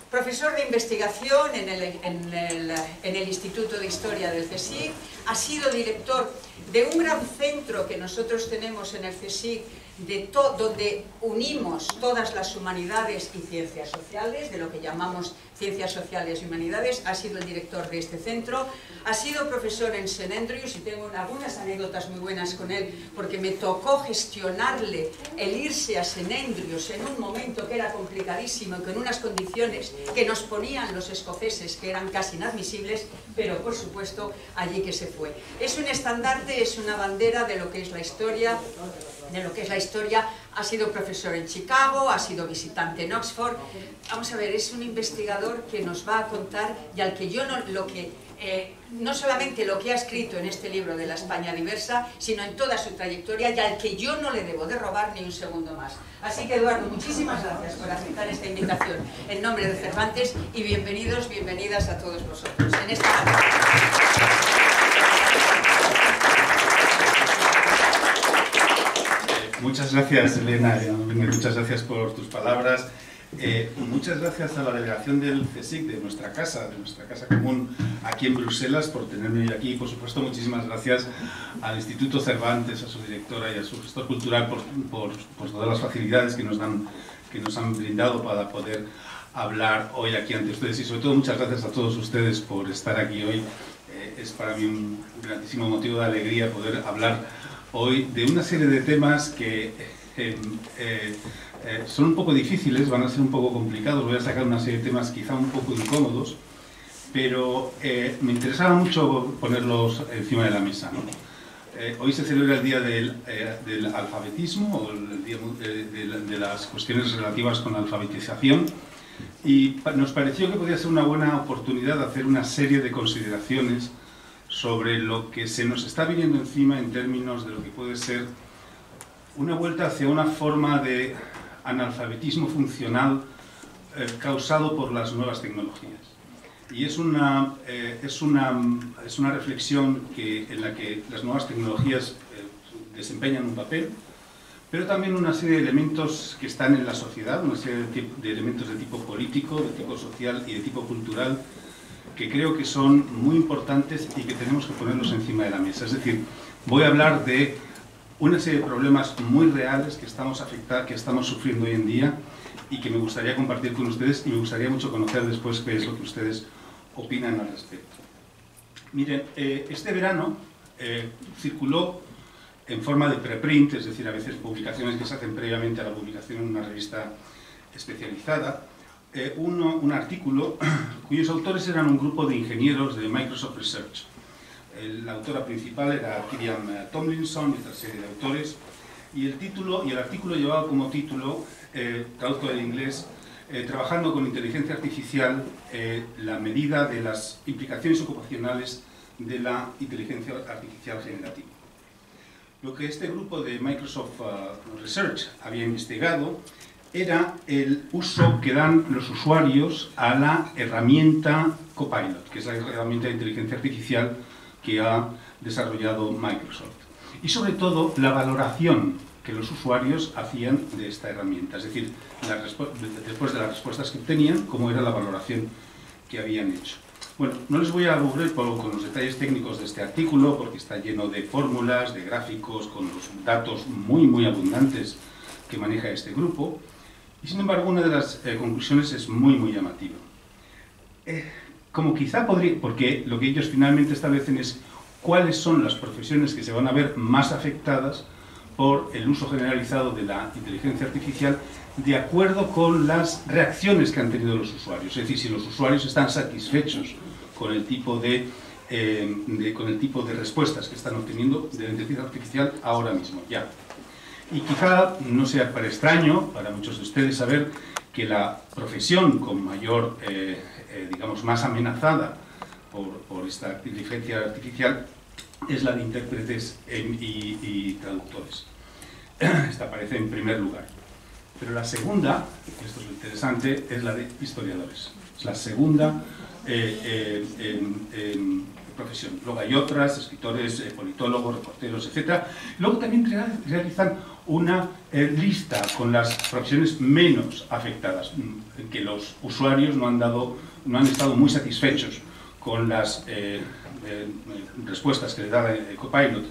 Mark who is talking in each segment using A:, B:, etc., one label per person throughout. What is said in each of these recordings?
A: profesor de investigación en el Instituto de Historia del CSIC, ha sido director de un gran centro que nosotros tenemos en el CSIC, donde unimos todas las humanidades y ciencias sociales, de lo que llamamos ciencias sociales y humanidades. Ha sido el director de este centro, ha sido profesor en St. Andrews, y tengo algunas anécdotas muy buenas con él, porque me tocó gestionarle el irse a St. Andrews en un momento que era complicadísimo y con unas condiciones que nos ponían los escoceses que eran casi inadmisibles, pero por supuesto allí que se fue. Es un estandarte, es una bandera de lo que es la historia, ha sido profesor en Chicago, ha sido visitante en Oxford. Vamos a ver, es un investigador que nos va a contar, y al que yo no solamente lo que ha escrito en este libro de la España diversa, sino en toda su trayectoria, y al que yo no le debo de robar ni un segundo más. Así que, Eduardo, muchísimas gracias por aceptar esta invitación en nombre de Cervantes, y bienvenidos, bienvenidas a todos vosotros en esta
B: Muchas gracias, Elena, muchas gracias por tus palabras. Muchas gracias a la delegación del CSIC, de nuestra casa común aquí en Bruselas, por tenerme hoy aquí. Por supuesto, muchísimas gracias al Instituto Cervantes, a su directora y a su gestor cultural por todas las facilidades que nos han brindado para poder hablar hoy aquí ante ustedes. Y sobre todo, muchas gracias a todos ustedes por estar aquí hoy. Es para mí un grandísimo motivo de alegría poder hablar hoy de una serie de temas que son un poco difíciles, van a ser un poco complicados. Voy a sacar una serie de temas quizá un poco incómodos, pero me interesaba mucho ponerlos encima de la mesa, ¿no? Hoy se celebra el Día del Alfabetismo, o el Día de las cuestiones relativas con la alfabetización, y nos pareció que podía ser una buena oportunidad de hacer una serie de consideraciones sobre lo que se nos está viniendo encima en términos de lo que puede ser una vuelta hacia una forma de analfabetismo funcional causado por las nuevas tecnologías. Y es una reflexión en la que las nuevas tecnologías desempeñan un papel, pero también una serie de elementos que están en la sociedad, una serie de elementos de tipo político, de tipo social y de tipo cultural, que creo que son muy importantes y que tenemos que ponerlos encima de la mesa. Es decir, voy a hablar de una serie de problemas muy reales que estamos sufriendo hoy en día y que me gustaría compartir con ustedes, y me gustaría mucho conocer después qué es lo que ustedes opinan al respecto. Miren, este verano circuló en forma de preprint, es decir, a veces publicaciones que se hacen previamente a la publicación en una revista especializada, un artículo cuyos autores eran un grupo de ingenieros de Microsoft Research. La autora principal era Kiriam Tomlinson y otra serie de autores, y el artículo llevaba como título, traduzco del inglés, trabajando con inteligencia artificial, la medida de las implicaciones ocupacionales de la inteligencia artificial generativa. Lo que este grupo de Microsoft Research había investigado era el uso que dan los usuarios a la herramienta Copilot, que es la herramienta de inteligencia artificial que ha desarrollado Microsoft. Y sobre todo, la valoración que los usuarios hacían de esta herramienta, es decir, después de las respuestas que obtenían, cómo era la valoración que habían hecho. Bueno, no les voy a aburrir con los detalles técnicos de este artículo, porque está lleno de fórmulas, de gráficos, con los datos muy, muy abundantes que maneja este grupo. Y sin embargo, una de las conclusiones es muy, muy llamativa. Como quizá podría, porque lo que ellos finalmente establecen es cuáles son las profesiones que se van a ver más afectadas por el uso generalizado de la inteligencia artificial, de acuerdo con las reacciones que han tenido los usuarios. Es decir, si los usuarios están satisfechos con el tipo de respuestas que están obteniendo de la inteligencia artificial ahora mismo, ya. Y quizá no sea para extraño para muchos de ustedes saber que la profesión con mayor, digamos, más amenazada por esta inteligencia artificial es la de intérpretes y traductores. Esta aparece en primer lugar. Pero la segunda, y esto es lo interesante, es la de historiadores. Es la segunda profesión. Luego hay otras, escritores, politólogos, reporteros, etc. Luego también realizan una lista con las profesiones menos afectadas, que los usuarios no han estado muy satisfechos con las respuestas que le da Copilot.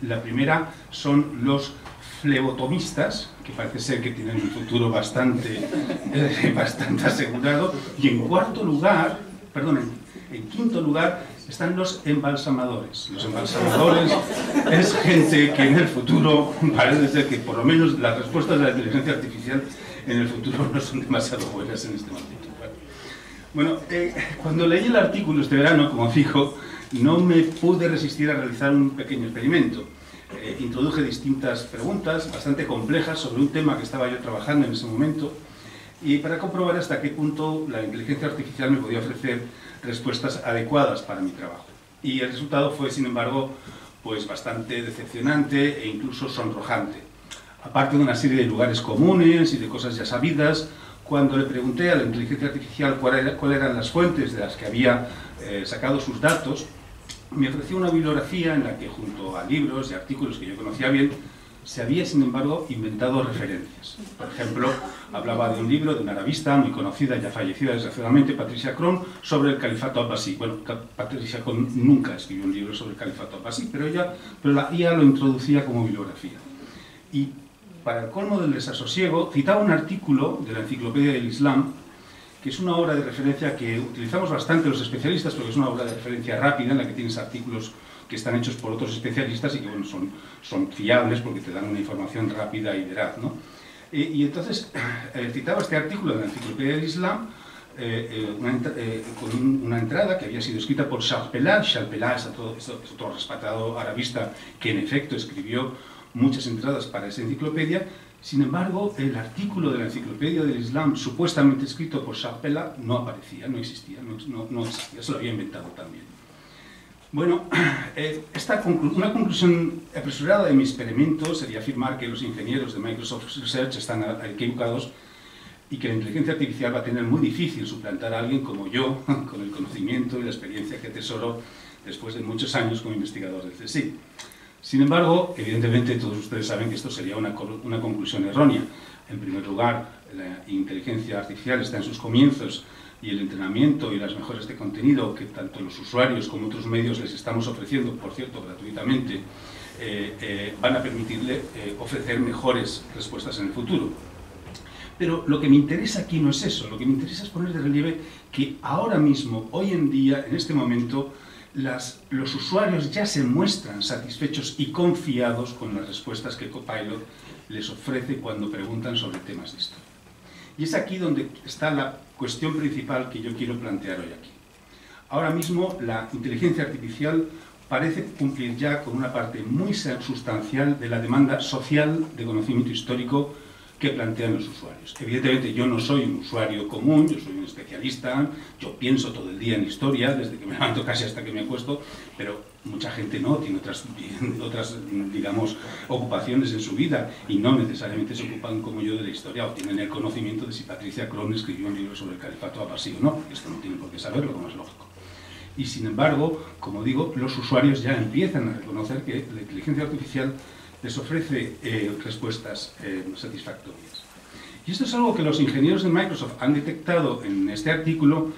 B: La primera son los flebotomistas, que parece ser que tienen un futuro bastante asegurado, y en quinto lugar están los embalsamadores. Los embalsamadores es gente que en el futuro parece ser que por lo menos las respuestas de la inteligencia artificial en el futuro no son demasiado buenas en este momento. Bueno, cuando leí el artículo este verano, como digo, no me pude resistir a realizar un pequeño experimento. Introduje distintas preguntas bastante complejas sobre un tema que estaba yo trabajando en ese momento, y para comprobar hasta qué punto la inteligencia artificial me podía ofrecer respuestas adecuadas para mi trabajo. Y el resultado fue, sin embargo, pues bastante decepcionante e incluso sonrojante. Aparte de una serie de lugares comunes y de cosas ya sabidas, cuando le pregunté a la inteligencia artificial cuáles eran las fuentes de las que había sacado sus datos, me ofreció una bibliografía en la que, junto a libros y artículos que yo conocía bien, se había, sin embargo, inventado referencias. Por ejemplo, hablaba de un libro de una arabista muy conocida, ya fallecida desgraciadamente, Patricia Crone, sobre el califato abbasí. Bueno, Patricia Crone nunca escribió un libro sobre el califato abbasí, pero la IA lo introducía como bibliografía. Y para el colmo del desasosiego, citaba un artículo de la Enciclopedia del Islam, que es una obra de referencia que utilizamos bastante los especialistas, porque es una obra de referencia rápida en la que tienes artículos que están hechos por otros especialistas y que, bueno, son fiables porque te dan una información rápida y veraz, ¿no? Y entonces citaba este artículo de la Enciclopedia del Islam con una entrada que había sido escrita por Charles Pellat. Charles Pellat es otro respetado arabista que en efecto escribió muchas entradas para esa enciclopedia. Sin embargo, el artículo de la Enciclopedia del Islam supuestamente escrito por Charles Pellat no aparecía, no existía, se lo había inventado también. Bueno, una conclusión apresurada de mi experimento sería afirmar que los ingenieros de Microsoft Research están equivocados y que la inteligencia artificial va a tener muy difícil suplantar a alguien como yo, con el conocimiento y la experiencia que atesoro después de muchos años como investigador del CSIC. Sin embargo, evidentemente todos ustedes saben que esto sería una conclusión errónea. En primer lugar, la inteligencia artificial está en sus comienzos y el entrenamiento y las mejoras de contenido que tanto los usuarios como otros medios les estamos ofreciendo, por cierto, gratuitamente, van a permitirle ofrecer mejores respuestas en el futuro. Pero lo que me interesa aquí no es eso, lo que me interesa es poner de relieve que ahora mismo, hoy en día, en este momento, los usuarios ya se muestran satisfechos y confiados con las respuestas que Copilot les ofrece cuando preguntan sobre temas de historia. Y es aquí donde está la cuestión principal que yo quiero plantear hoy aquí. Ahora mismo la inteligencia artificial parece cumplir ya con una parte muy sustancial de la demanda social de conocimiento histórico que plantean los usuarios. Evidentemente yo no soy un usuario común, yo soy un especialista, yo pienso todo el día en historia, desde que me levanto casi hasta que me acuesto, pero mucha gente no, tiene otras digamos, ocupaciones en su vida y no necesariamente se ocupan como yo de la historia o tienen el conocimiento de si Patricia Crone escribió un libro sobre el califato abbasí o no, esto no tienen por qué saberlo, como es lógico. Y sin embargo, como digo, los usuarios ya empiezan a reconocer que la inteligencia artificial les ofrece respuestas satisfactorias. Y esto es algo que los ingenieros de Microsoft han detectado en este artículo,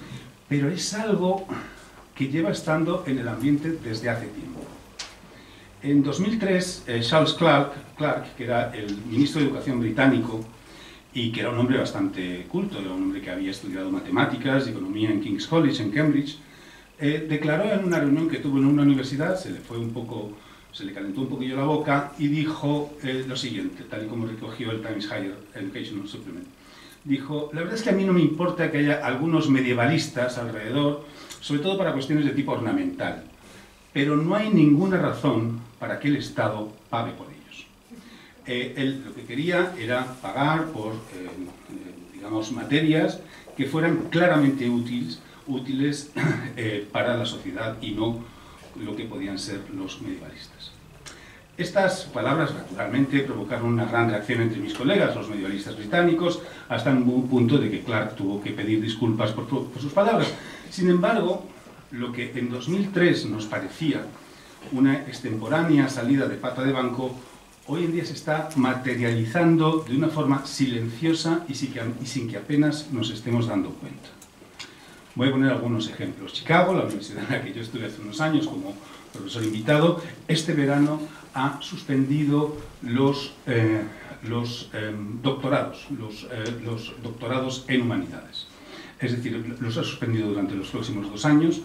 B: pero es algo que lleva estando en el ambiente desde hace tiempo. En 2003, Charles Clarke, que era el ministro de Educación británico y que era un hombre bastante culto, era un hombre que había estudiado matemáticas y economía en King's College, en Cambridge, declaró en una reunión que tuvo en una universidad, se le calentó un poquillo la boca y dijo lo siguiente, tal y como recogió el Times Higher Educational Supplement. Dijo, la verdad es que a mí no me importa que haya algunos medievalistas alrededor, sobre todo para cuestiones de tipo ornamental, pero no hay ninguna razón para que el Estado pague por ellos. Él lo que quería era pagar por, digamos, materias que fueran claramente útiles para la sociedad y no lo que podían ser los medievalistas. Estas palabras, naturalmente, provocaron una gran reacción entre mis colegas, los medievalistas británicos, hasta un punto de que Clarke tuvo que pedir disculpas por sus palabras. Sin embargo, lo que en 2003 nos parecía una extemporánea salida de pata de banco, hoy en día se está materializando de una forma silenciosa y sin que apenas nos estemos dando cuenta. Voy a poner algunos ejemplos. Chicago, la universidad en la que yo estuve hace unos años como profesor invitado, este verano ha suspendido los doctorados en humanidades. Es decir, los ha suspendido durante los próximos 2 años,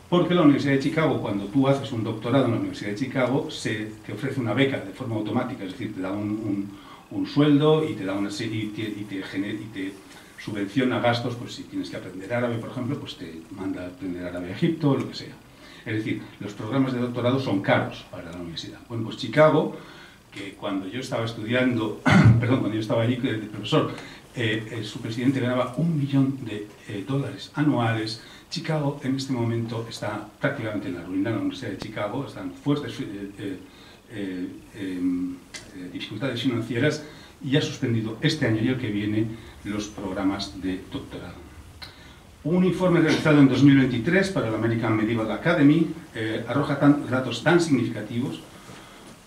B: porque la Universidad de Chicago, cuando tú haces un doctorado en la Universidad de Chicago, te ofrece una beca de forma automática, es decir, te da un sueldo y te da te subvenciona gastos, pues si tienes que aprender árabe, por ejemplo, pues te manda a aprender árabe a Egipto o lo que sea. Es decir, los programas de doctorado son caros para la universidad. Bueno, pues Chicago, que cuando yo estaba estudiando, cuando yo estaba allí de profesor, su presidente ganaba $1 millón anuales. Chicago en este momento está prácticamente en la ruina. La Universidad de Chicago está en fuertes dificultades financieras y ha suspendido este año y el que viene los programas de doctorado. Un informe realizado en 2023 para la American Medieval Academy arroja datos tan significativos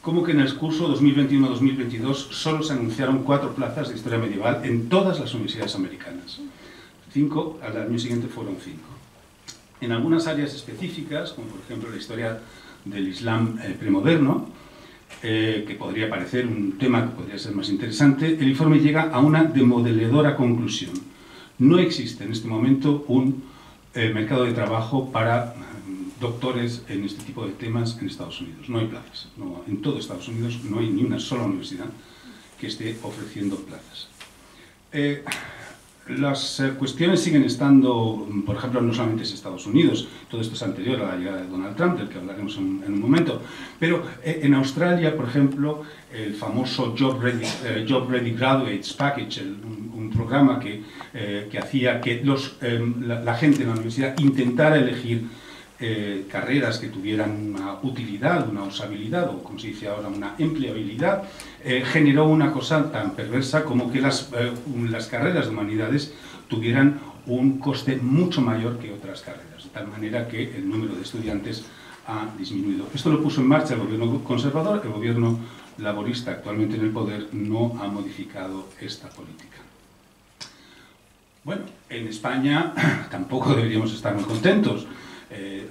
B: como que en el curso 2021-2022 solo se anunciaron 4 plazas de historia medieval en todas las universidades americanas. 5, al año siguiente fueron 5. En algunas áreas específicas, como por ejemplo la historia del Islam premoderno, que podría parecer un tema que podría ser más interesante, el informe llega a una demoledora conclusión. No existe en este momento un mercado de trabajo para doctores en este tipo de temas en Estados Unidos. No hay plazas. No, en todo Estados Unidos no hay ni una sola universidad que esté ofreciendo plazas. Las cuestiones siguen estando, por ejemplo, no solamente en Estados Unidos, todo esto es anterior a la llegada de Donald Trump, del que hablaremos en un momento, pero en Australia, por ejemplo, el famoso Job Ready Graduates Package, un programa que hacía que la gente en la universidad intentara elegir carreras que tuvieran una utilidad, una usabilidad, o como se dice ahora, una empleabilidad, generó una cosa tan perversa como que las carreras de humanidades tuvieran un coste mucho mayor que otras carreras, de tal manera que el número de estudiantes ha disminuido. Esto lo puso en marcha el gobierno conservador. El gobierno laborista actualmente en el poder no ha modificado esta política. Bueno, en España tampoco deberíamos estar muy contentos.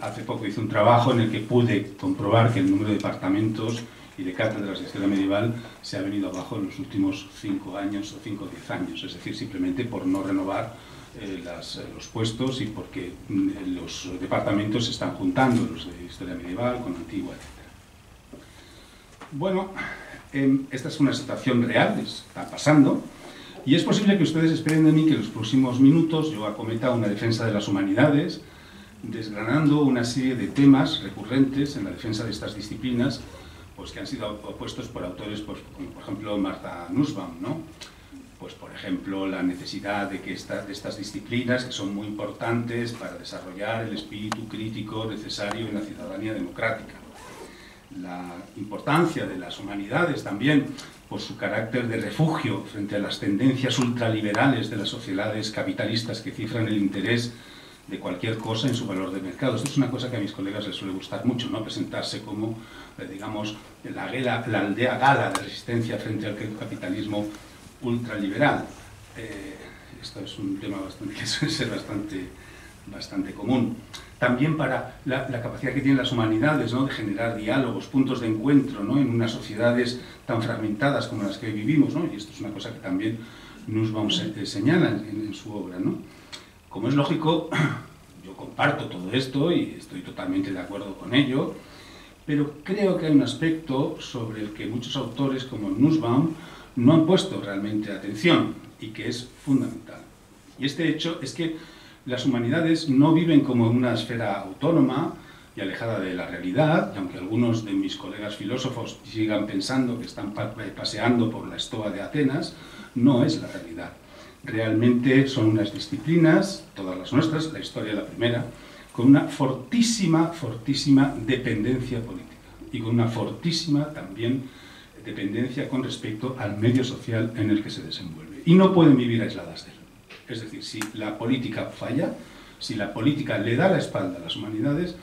B: Hace poco hice un trabajo en el que pude comprobar que el número de departamentos y de cátedras de historia medieval se ha venido abajo en los últimos 5 años o 5 o 10 años, es decir, simplemente por no renovar los puestos y porque los departamentos se están juntando, los de historia medieval con antigua, etc. Bueno, esta es una situación real, está pasando, y es posible que ustedes esperen de mí que en los próximos minutos yo acometa una defensa de las humanidades, desgranando una serie de temas recurrentes en la defensa de estas disciplinas, pues que han sido opuestos por autores pues, como por ejemplo Martha Nussbaum, ¿no? Pues por ejemplo la necesidad de que estas disciplinas, que son muy importantes para desarrollar el espíritu crítico necesario en la ciudadanía democrática. La importancia de las humanidades también por su carácter de refugio frente a las tendencias ultraliberales de las sociedades capitalistas que cifran el interés de cualquier cosa en su valor de mercado. Esto es una cosa que a mis colegas les suele gustar mucho, ¿no? Presentarse como, digamos, la aldea gala de resistencia frente al capitalismo ultraliberal. Esto es un tema que suele ser bastante común. También para la capacidad que tienen las humanidades, ¿no? De generar diálogos, puntos de encuentro, ¿no? En unas sociedades tan fragmentadas como las que vivimos, ¿no? Y esto es una cosa que también Nussbaum señala en su obra, ¿no? Como es lógico, yo comparto todo esto y estoy totalmente de acuerdo con ello, pero creo que hay un aspecto sobre el que muchos autores como Nussbaum no han puesto realmente atención y que es fundamental. Y este hecho es que las humanidades no viven como en una esfera autónoma y alejada de la realidad, y aunque algunos de mis colegas filósofos sigan pensando que están paseando por la estoa de Atenas, no es la realidad. Realmente son unas disciplinas, todas las nuestras, la historia la primera, con una fortísima dependencia política y con una fortísima también dependencia con respecto al medio social en el que se desenvuelve. Y no pueden vivir aisladas de él. Es decir, si la política falla, si la política le da la espalda a las humanidades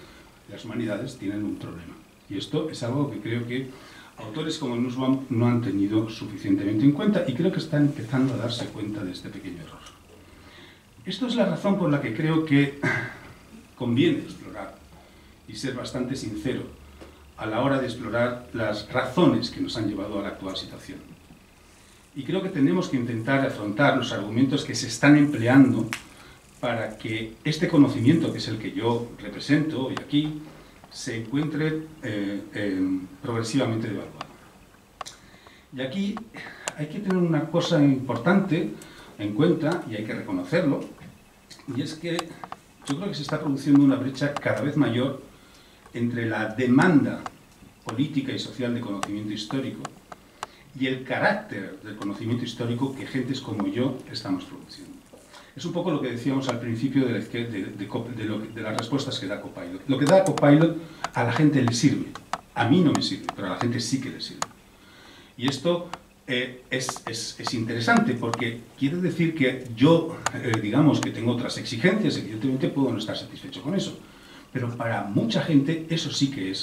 B: tienen un problema. Y esto es algo que creo que autores como Nussbaum no han tenido suficientemente en cuenta y creo que están empezando a darse cuenta de este pequeño error. Esto es la razón por la que creo que conviene explorar y ser bastante sincero a la hora de explorar las razones que nos han llevado a la actual situación. Y creo que tenemos que intentar afrontar los argumentos que se están empleando para que este conocimiento, que es el que yo represento hoy aquí, se encuentre progresivamente devaluado. Y aquí hay que tener una cosa importante en cuenta, y hay que reconocerlo, y es que yo creo que se está produciendo una brecha cada vez mayor entre la demanda política y social de conocimiento histórico y el carácter del conocimiento histórico que gentes como yo estamos produciendo. Es un poco lo que decíamos al principio de las respuestas que da Copilot. Lo que da Copilot a la gente le sirve. A mí no me sirve, pero a la gente sí que le sirve. Y esto es interesante porque quiere decir que yo, digamos que tengo otras exigencias, evidentemente puedo no estar satisfecho con eso, pero para mucha gente eso sí que es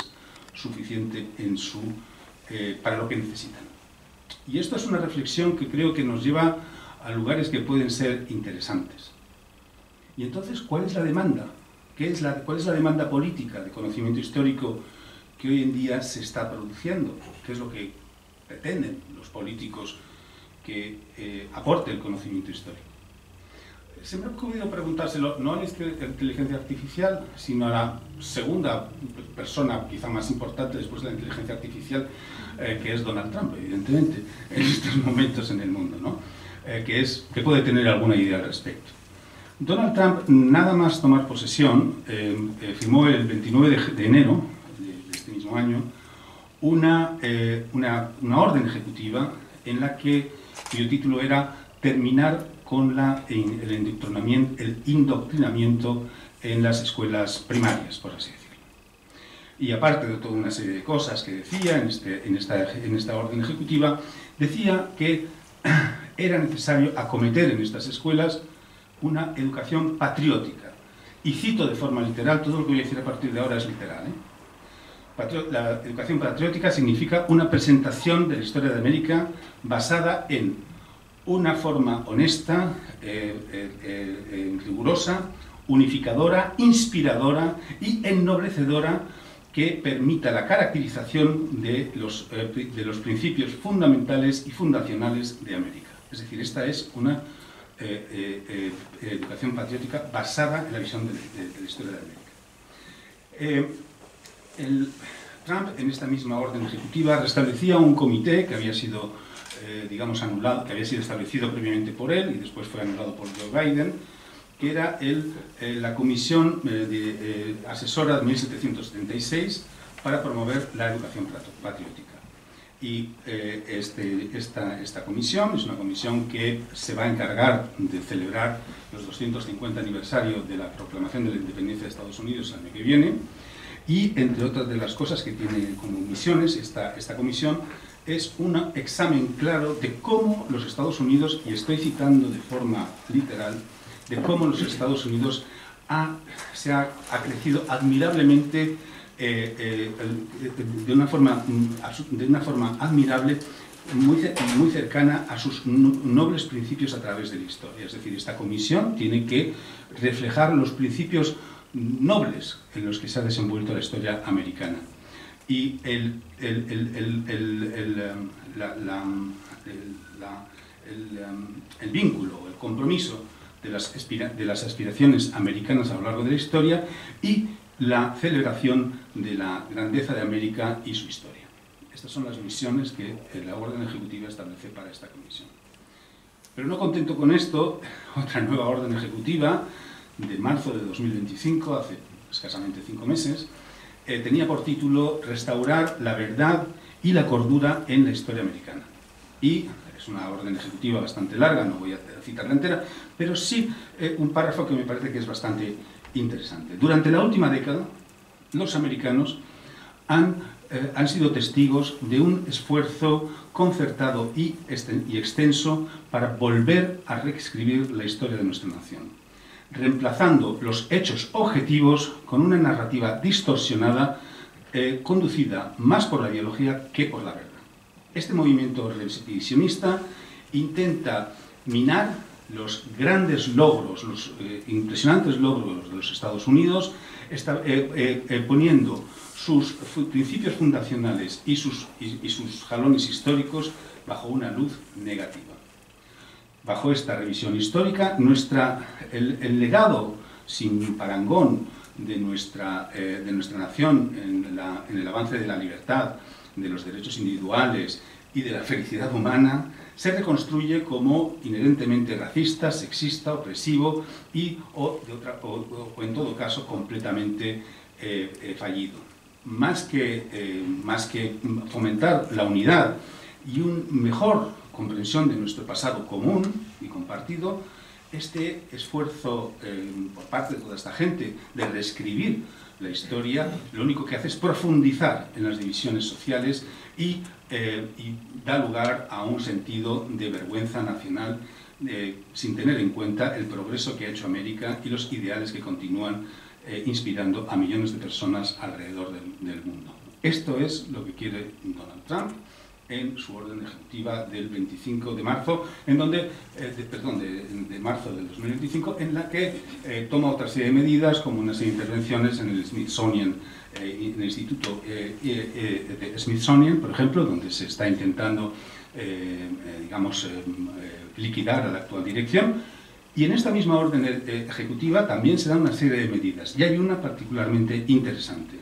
B: suficiente para lo que necesitan. Y esto es una reflexión que creo que nos lleva a lugares que pueden ser interesantes. Y entonces, ¿cuál es la demanda? ¿Cuál es la demanda política de conocimiento histórico que hoy en día se está produciendo? ¿Qué es lo que pretenden los políticos que aporte el conocimiento histórico? Se me ha ocurrido preguntárselo no a la inteligencia artificial, sino a la segunda persona, quizá más importante después de la inteligencia artificial, que es Donald Trump, evidentemente, en estos momentos en el mundo, ¿no? Que puede tener alguna idea al respecto. Donald Trump, nada más tomar posesión, firmó el 29 de enero de este mismo año una orden ejecutiva en la cuyo título era terminar con el indoctrinamiento en las escuelas primarias, por así decirlo. Y aparte de toda una serie de cosas que decía en esta orden ejecutiva, decía que era necesario acometer en estas escuelas una educación patriótica. Y cito de forma literal, todo lo que voy a decir a partir de ahora es literal, La educación patriótica significa una presentación de la historia de América basada en una forma honesta, rigurosa, unificadora, inspiradora y ennoblecedora que permita la caracterización de los principios fundamentales y fundacionales de América. Es decir, esta es una educación patriótica basada en la visión de la historia de América. Trump, en esta misma orden ejecutiva, restablecía un comité que había sido, digamos, anulado, que había sido establecido previamente por él y después fue anulado por Joe Biden, que era la Comisión Asesora de 1776 para promover la educación patriótica. Y esta comisión es una comisión que se va a encargar de celebrar los 250 aniversario de la proclamación de la independencia de Estados Unidos el año que viene, y entre otras de las cosas que tiene como misiones esta comisión es un examen claro de cómo los Estados Unidos, y estoy citando de forma literal, de cómo los Estados Unidos ha crecido admirablemente, de una forma admirable, muy cercana a sus nobles principios a través de la historia. Es decir, esta comisión tiene que reflejar los principios nobles en los que se ha desenvuelto la historia americana. Y el vínculo, el compromiso de las aspiraciones americanas a lo largo de la historia y la celebración de la grandeza de América y su historia. Estas son las misiones que la orden ejecutiva establece para esta comisión. Pero no contento con esto, otra nueva orden ejecutiva de marzo de 2025, hace escasamente 5 meses, tenía por título Restaurar la verdad y la cordura en la historia americana. Y es una orden ejecutiva bastante larga, no voy a citarla entera, pero sí un párrafo que me parece que es bastante interesante. Durante la última década, los americanos han sido testigos de un esfuerzo concertado y extenso para volver a reescribir la historia de nuestra nación. reemplazando los hechos objetivos con una narrativa distorsionada, conducida más por la ideología que por la verdad. Este movimiento revisionista intenta minar los grandes logros, los impresionantes logros de los Estados Unidos, poniendo sus principios fundacionales y sus jalones históricos bajo una luz negativa. Bajo esta revisión histórica, el legado sin parangón de nuestra nación en el avance de la libertad, de los derechos individuales y de la felicidad humana, se reconstruye como inherentemente racista, sexista, opresivo o en todo caso completamente fallido. Más que fomentar la unidad y una mejor comprensión de nuestro pasado común y compartido, este esfuerzo por parte de toda esta gente de reescribir la historia, lo único que hace es profundizar en las divisiones sociales y da lugar a un sentido de vergüenza nacional sin tener en cuenta el progreso que ha hecho América y los ideales que continúan inspirando a millones de personas alrededor del mundo. Esto es lo que quiere Donald Trump en su orden ejecutiva del 25 de marzo, de marzo del 2025, en la que toma otra serie de medidas, como una serie de intervenciones en el Smithsonian, en el Instituto de Smithsonian, por ejemplo, donde se está intentando, liquidar a la actual dirección. Y en esta misma orden ejecutiva también se dan una serie de medidas, y hay una particularmente interesante.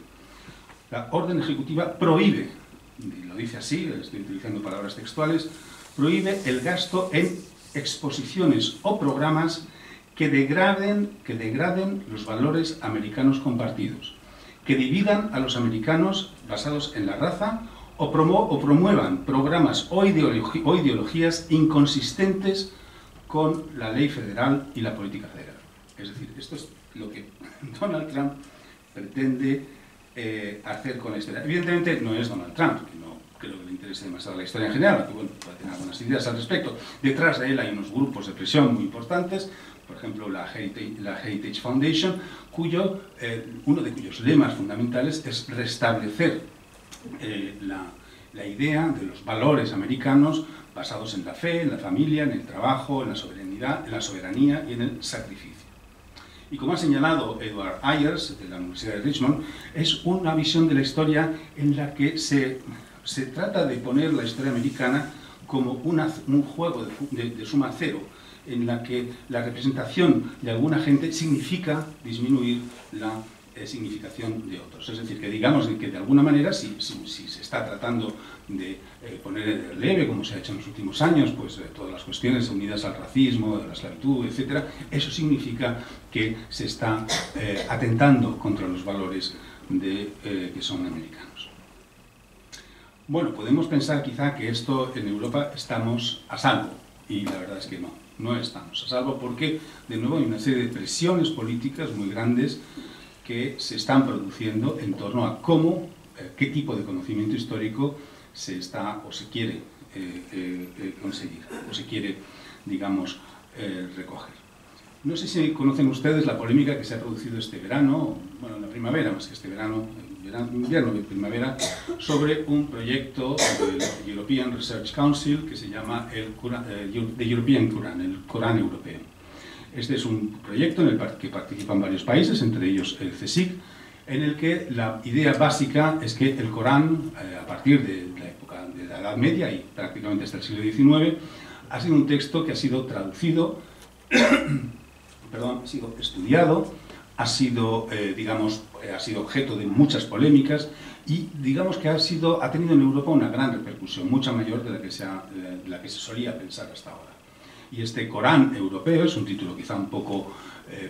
B: La orden ejecutiva prohíbe, y lo dice así, estoy utilizando palabras textuales, prohíbe el gasto en exposiciones o programas que degraden los valores americanos compartidos, que dividan a los americanos basados en la raza o promuevan programas o ideologías inconsistentes con la ley federal y la política federal. Es decir, esto es lo que Donald Trump pretende hacer con la historia. Evidentemente no es Donald Trump, que no creo que le interese demasiado la historia en general, que bueno, puede tener algunas ideas al respecto. Detrás de él hay unos grupos de presión muy importantes, por ejemplo la Heritage Foundation, uno de cuyos lemas fundamentales es restablecer la idea de los valores americanos basados en la fe, en la familia, en el trabajo, en la soberanía y en el sacrificio. Y como ha señalado Edward Ayers, de la Universidad de Richmond, es una visión de la historia en la que se trata de poner la historia americana como un juego de suma cero, en la que la representación de alguna gente significa disminuir la significación de otros. Es decir, que digamos que de alguna manera, si se está tratando de poner en relieve, como se ha hecho en los últimos años, pues todas las cuestiones unidas al racismo, a la esclavitud, etc., eso significa que se está atentando contra los valores que son americanos. Bueno, podemos pensar quizá que esto en Europa estamos a salvo, y la verdad es que no estamos a salvo, porque de nuevo hay una serie de presiones políticas muy grandes que se están produciendo en torno a qué tipo de conocimiento histórico se está o se quiere conseguir, o se quiere, digamos, recoger. No sé si conocen ustedes la polémica que se ha producido este verano, bueno, en la primavera, más que este verano, invierno y primavera, sobre un proyecto del European Research Council que se llama The European Quran, el Corán Europeo. Este es un proyecto en el que participan varios países, entre ellos el CSIC, en el que la idea básica es que el Corán, a partir de la época de la Edad Media y prácticamente hasta el siglo XIX, ha sido un texto que ha sido traducido, ha sido estudiado, ha sido objeto de muchas polémicas y digamos que ha tenido en Europa una gran repercusión, mucha mayor de la que se solía pensar hasta ahora. Y este Corán Europeo es un título quizá un poco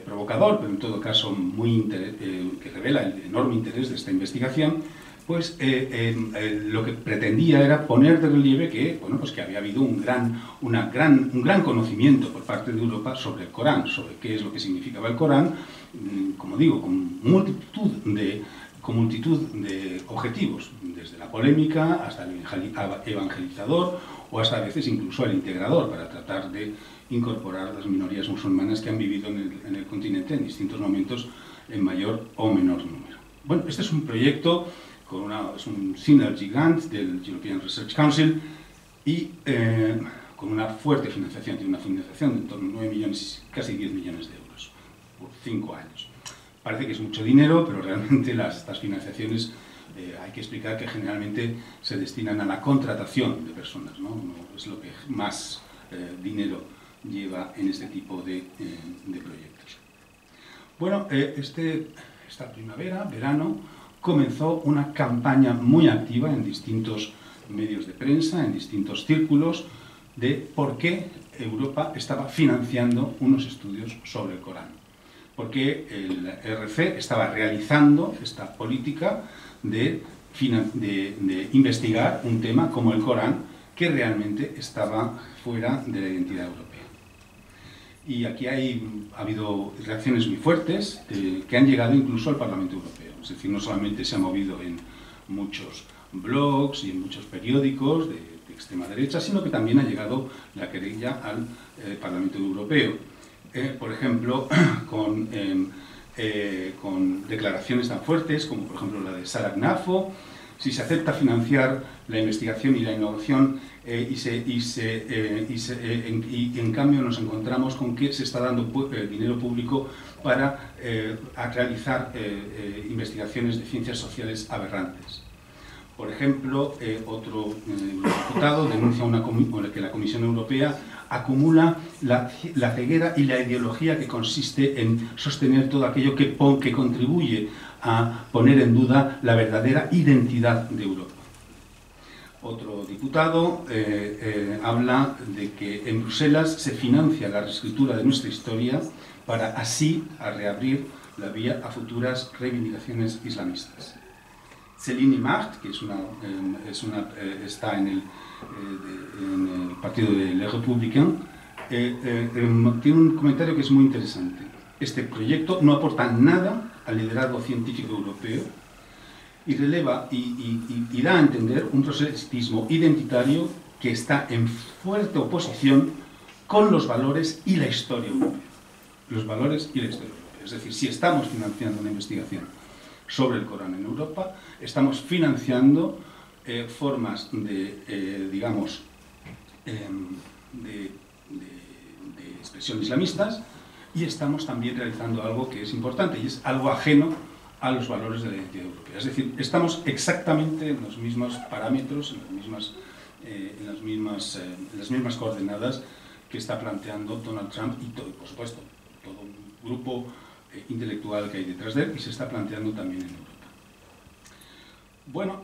B: provocador, pero en todo caso que revela el enorme interés de esta investigación, pues lo que pretendía era poner de relieve que había habido un gran conocimiento por parte de Europa sobre el Corán, sobre qué es lo que significaba el Corán, como digo, con multitud de objetivos, desde la polémica hasta el evangelizador o hasta a veces incluso el integrador, para tratar de incorporar a las minorías musulmanas que han vivido en el continente en distintos momentos en mayor o menor número. Bueno, este es un proyecto, es un Synergy Grant del European Research Council y con una fuerte financiación, tiene una financiación de en torno a 9 millones, casi 10 millones de euros por 5 años. Parece que es mucho dinero, pero realmente estas financiaciones hay que explicar que generalmente se destinan a la contratación de personas, ¿no? No es lo que más dinero lleva en este tipo de proyectos. Bueno, esta verano, comenzó una campaña muy activa en distintos medios de prensa, en distintos círculos, de por qué Europa estaba financiando unos estudios sobre el Corán. Porque el RC estaba realizando esta política de investigar un tema como el Corán, que realmente estaba fuera de la identidad europea. Y aquí ha habido reacciones muy fuertes que han llegado incluso al Parlamento Europeo. Es decir, no solamente se ha movido en muchos blogs y en muchos periódicos de extrema derecha, sino que también ha llegado la querella al Parlamento Europeo. Por ejemplo, con declaraciones tan fuertes como por ejemplo la de Sara Gnafo: si se acepta financiar la investigación y la innovación y en cambio nos encontramos con que se está dando dinero público para realizar investigaciones de ciencias sociales aberrantes. Por ejemplo, otro diputado denuncia que la Comisión Europea acumula la ceguera y la ideología que consiste en sostener todo aquello que contribuye a poner en duda la verdadera identidad de Europa. Otro diputado habla de que en Bruselas se financia la reescritura de nuestra historia para así reabrir la vía a futuras reivindicaciones islamistas. Céline Imart, que está en el partido de Les Républicains, tiene un comentario que es muy interesante. Este proyecto no aporta nada al liderazgo científico europeo y releva y da a entender un proselitismo identitario que está en fuerte oposición con los valores y la historia europea. Los valores y la historia europea. Es decir, si estamos financiando una investigación sobre el Corán en Europa, estamos financiando formas de expresión islamistas, y estamos también realizando algo que es importante y es algo ajeno a los valores de la identidad europea. Es decir, estamos exactamente en los mismos parámetros, en las mismas coordenadas que está planteando Donald Trump y todo, por supuesto, todo un grupo intelectual que hay detrás de él, y se está planteando también en Europa. Bueno,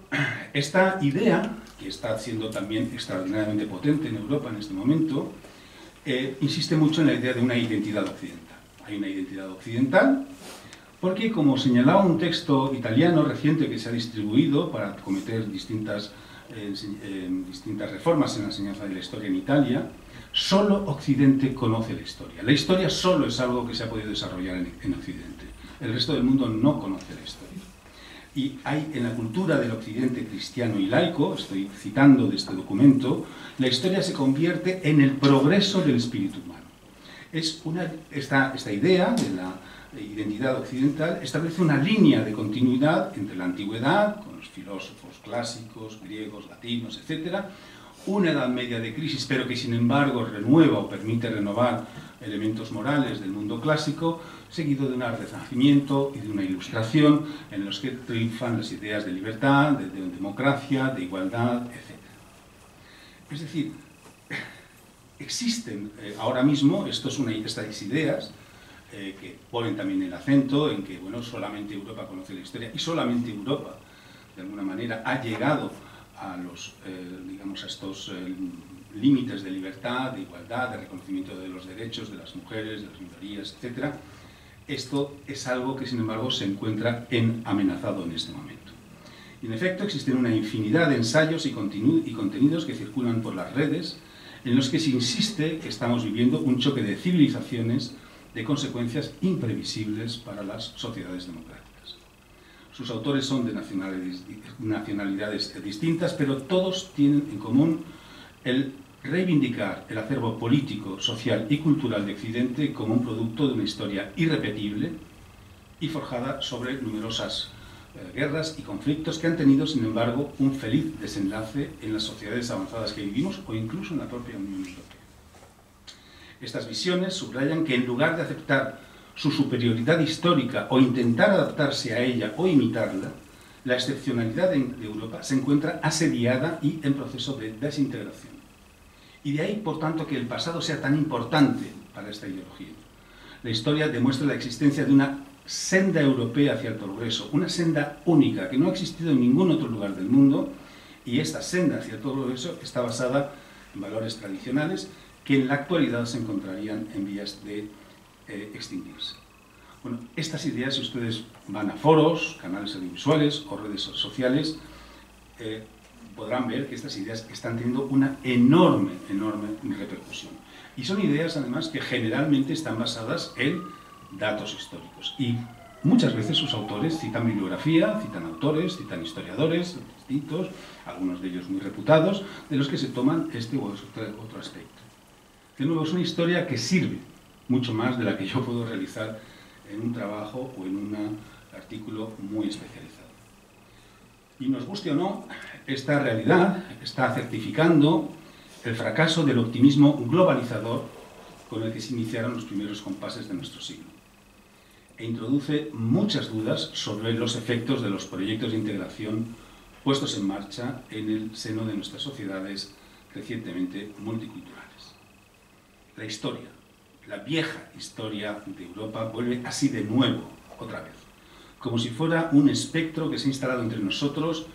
B: esta idea, que está siendo también extraordinariamente potente en Europa en este momento, insiste mucho en la idea de una identidad occidental. Hay una identidad occidental porque, como señalaba un texto italiano reciente que se ha distribuido para acometer distintas reformas en la enseñanza de la historia en Italia, solo Occidente conoce la historia. La historia solo es algo que se ha podido desarrollar en Occidente. El resto del mundo no conoce la historia. Y hay en la cultura del Occidente cristiano y laico, estoy citando de este documento, la historia se convierte en el progreso del espíritu humano. Esta idea de la identidad occidental establece una línea de continuidad entre la antigüedad, con los filósofos clásicos, griegos, latinos, etc., una Edad Media de crisis, pero que sin embargo renueva o permite renovar elementos morales del mundo clásico, seguido de un renacimiento y de una ilustración en los que triunfan las ideas de libertad, de democracia, de igualdad, etc. Es decir, existen ahora mismo estas ideas que ponen también el acento en que, bueno, solamente Europa conoce la historia y solamente Europa, de alguna manera, ha llegado a estos límites de libertad, de igualdad, de reconocimiento de los derechos de las mujeres, de las minorías, etc. Esto es algo que, sin embargo, se encuentra amenazado en este momento. Y, en efecto, existen una infinidad de ensayos y contenidos que circulan por las redes en los que se insiste que estamos viviendo un choque de civilizaciones de consecuencias imprevisibles para las sociedades democráticas. Sus autores son de nacionalidades distintas, pero todos tienen en común el reivindicar el acervo político, social y cultural de Occidente como un producto de una historia irrepetible y forjada sobre numerosas guerras y conflictos que han tenido, sin embargo, un feliz desenlace en las sociedades avanzadas que vivimos o incluso en la propia Unión Europea. Estas visiones subrayan que en lugar de aceptar su superioridad histórica o intentar adaptarse a ella o imitarla, la excepcionalidad de Europa se encuentra asediada y en proceso de desintegración. Y de ahí, por tanto, que el pasado sea tan importante para esta ideología. La historia demuestra la existencia de una senda europea hacia el progreso, una senda única que no ha existido en ningún otro lugar del mundo, y esta senda hacia el progreso está basada en valores tradicionales que en la actualidad se encontrarían en vías de extinguirse. Bueno, estas ideas, si ustedes van a foros, canales audiovisuales o redes sociales, podrán ver que estas ideas están teniendo una enorme repercusión. Y son ideas, además, que generalmente están basadas en datos históricos. Y muchas veces sus autores citan bibliografía, citan autores, citan historiadores distintos, algunos de ellos muy reputados, de los que se toman este u otro aspecto. De nuevo, es una historia que sirve mucho más de la que yo puedo realizar en un trabajo o en un artículo muy especializado. Y nos guste o no, esta realidad está certificando el fracaso del optimismo globalizador con el que se iniciaron los primeros compases de nuestro siglo, e introduce muchas dudas sobre los efectos de los proyectos de integración puestos en marcha en el seno de nuestras sociedades crecientemente multiculturales. La historia, la vieja historia de Europa, vuelve así de nuevo, otra vez, como si fuera un espectro que se ha instalado entre nosotros,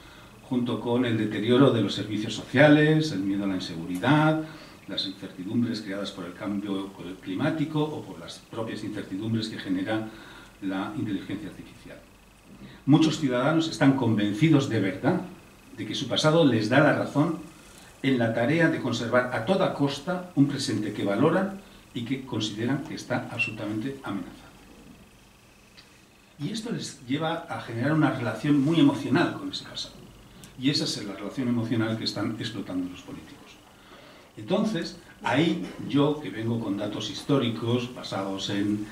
B: junto con el deterioro de los servicios sociales, el miedo a la inseguridad, las incertidumbres creadas por el cambio climático o por las propias incertidumbres que genera la inteligencia artificial. Muchos ciudadanos están convencidos de verdad de que su pasado les da la razón en la tarea de conservar a toda costa un presente que valoran y que consideran que está absolutamente amenazado. Y esto les lleva a generar una relación muy emocional con ese pasado. Y esa es la relación emocional que están explotando los políticos. Entonces, ahí yo, que vengo con datos históricos basados en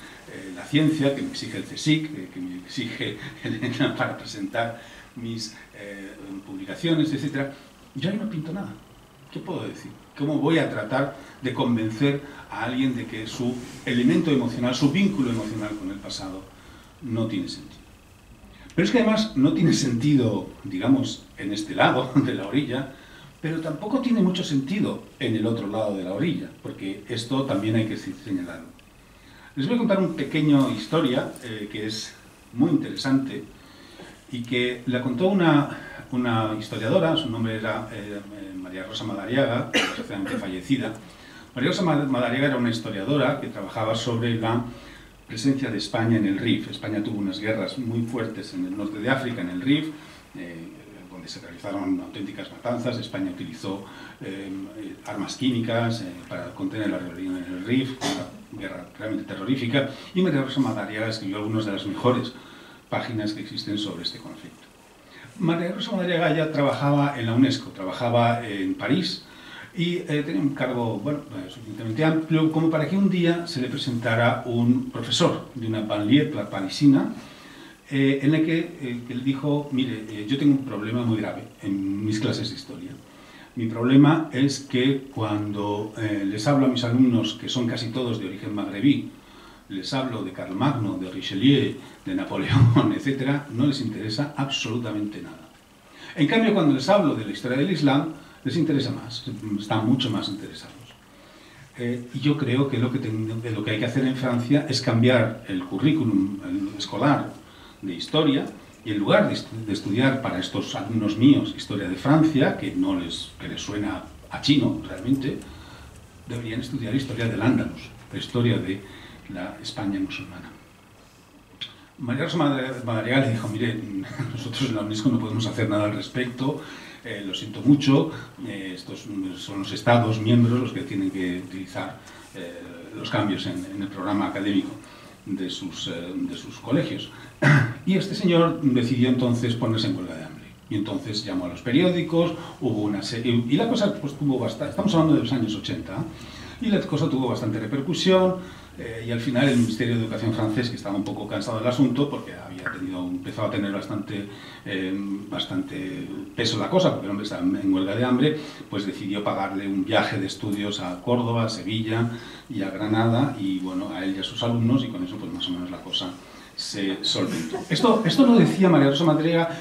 B: la ciencia, que me exige el CSIC, que me exige Elena para presentar mis publicaciones, etc., yo ahí no pinto nada. ¿Qué puedo decir? ¿Cómo voy a tratar de convencer a alguien de que su elemento emocional, su vínculo emocional con el pasado no tiene sentido? Pero es que además no tiene sentido, digamos, en este lado de la orilla, pero tampoco tiene mucho sentido en el otro lado de la orilla, porque esto también hay que señalarlo. Les voy a contar una pequeña historia que es muy interesante y que la contó una historiadora, su nombre era María Rosa Madariaga, desgraciadamente fallecida. María Rosa Madariaga era una historiadora que trabajaba sobre la presencia de España en el Rif. España tuvo unas guerras muy fuertes en el norte de África, en el Rif, donde se realizaron auténticas matanzas. España utilizó armas químicas para contener la rebelión en el Rif, una guerra realmente terrorífica, y María Rosa Madariaga escribió algunas de las mejores páginas que existen sobre este conflicto. María Rosa Madariaga ya trabajaba en la UNESCO, trabajaba en París, y tenía un cargo suficientemente amplio como para que un día se le presentara un profesor de una banlieue parisina en la que él dijo: mire, yo tengo un problema muy grave en mis clases de historia. Mi problema es que cuando les hablo a mis alumnos, que son casi todos de origen magrebí, les hablo de Carlomagno, de Richelieu, de Napoleón, etc., no les interesa absolutamente nada. En cambio, cuando les hablo de la historia del Islam, les interesa más, están mucho más interesados. Y yo creo que lo que hay que hacer en Francia es cambiar el currículum escolar de historia, y en lugar de estudiar para estos alumnos míos historia de Francia, que les suena a chino realmente, deberían estudiar historia del Andalus, la historia de la España musulmana. María Rosa Madariaga le dijo: mire, nosotros en la UNESCO no podemos hacer nada al respecto, lo siento mucho, estos son los Estados miembros los que tienen que utilizar los cambios en el programa académico de sus colegios. Y este señor decidió entonces ponerse en huelga de hambre. Y entonces llamó a los periódicos, hubo una serie... Y la cosa pues tuvo bastante... Estamos hablando de los años 80, y la cosa tuvo bastante repercusión, y al final el Ministerio de Educación francés, que estaba un poco cansado del asunto, porque empezaba a tener bastante peso la cosa, porque el hombre estaba en huelga de hambre, pues decidió pagarle un viaje de estudios a Córdoba, a Sevilla y a Granada, y bueno, a él y a sus alumnos, y con eso pues más o menos la cosa se solventó. Esto lo decía María Rosa Madriga,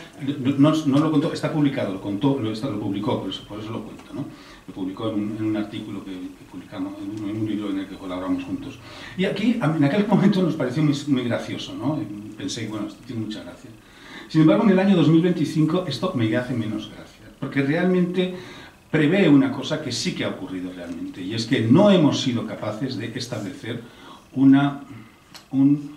B: no lo contó, está publicado, lo publicó, por eso lo cuento, ¿no? Lo publicó en un artículo que publicamos, en un libro en el que colaboramos juntos. Y aquí, en aquel momento nos pareció muy gracioso, ¿no? Y pensé, bueno, esto tiene mucha gracia. Sin embargo, en el año 2025 esto me hace menos gracia, porque realmente prevé una cosa que sí que ha ocurrido realmente, y es que no hemos sido capaces de establecer un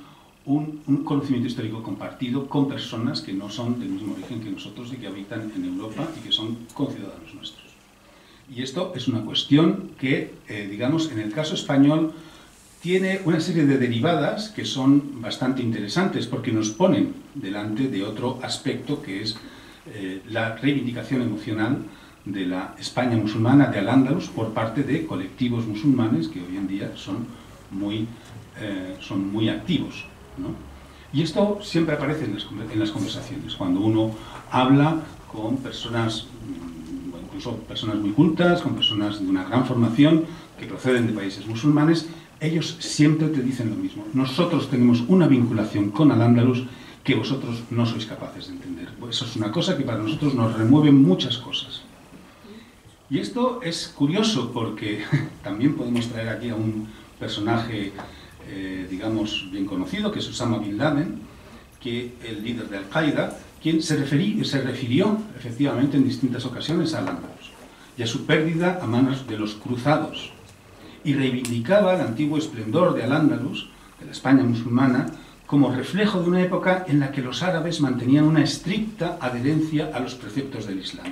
B: conocimiento histórico compartido con personas que no son del mismo origen que nosotros y que habitan en Europa y que son conciudadanos nuestros. Y esto es una cuestión que, digamos, en el caso español tiene una serie de derivadas que son bastante interesantes porque nos ponen delante de otro aspecto que es la reivindicación emocional de la España musulmana, de Al-Ándalus, por parte de colectivos musulmanes que hoy en día son muy activos, ¿no? Y esto siempre aparece en las conversaciones, cuando uno habla con personas, incluso personas muy cultas, con personas de una gran formación, que proceden de países musulmanes, ellos siempre te dicen lo mismo. Nosotros tenemos una vinculación con Al-Ándalus que vosotros no sois capaces de entender. Eso es una cosa que para nosotros nos remueve muchas cosas. Y esto es curioso porque también podemos traer aquí a un personaje digamos, bien conocido, que es Osama Bin Laden, que el líder de Al-Qaeda, quien se refirió efectivamente en distintas ocasiones a Al-Ándalus y a su pérdida a manos de los cruzados, y reivindicaba el antiguo esplendor de Al-Ándalus, de la España musulmana, como reflejo de una época en la que los árabes mantenían una estricta adherencia a los preceptos del Islam.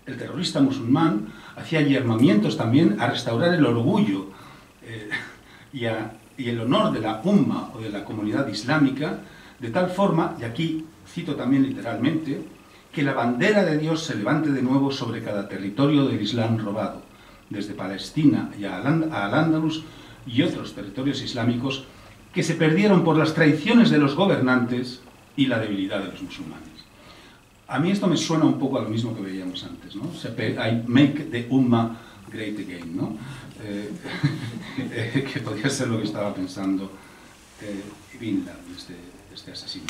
B: El terrorista musulmán hacía llamamientos también a restaurar el orgullo y el honor de la umma o de la comunidad islámica, de tal forma, y aquí cito también literalmente, que la bandera de Dios se levante de nuevo sobre cada territorio del Islam robado, desde Palestina y a Al-Ándalus y otros territorios islámicos que se perdieron por las traiciones de los gobernantes y la debilidad de los musulmanes. A mí esto me suena un poco a lo mismo que veíamos antes, ¿no? I make the Ummah great again, ¿no? Que podría ser lo que estaba pensando Bin Laden, este asesino.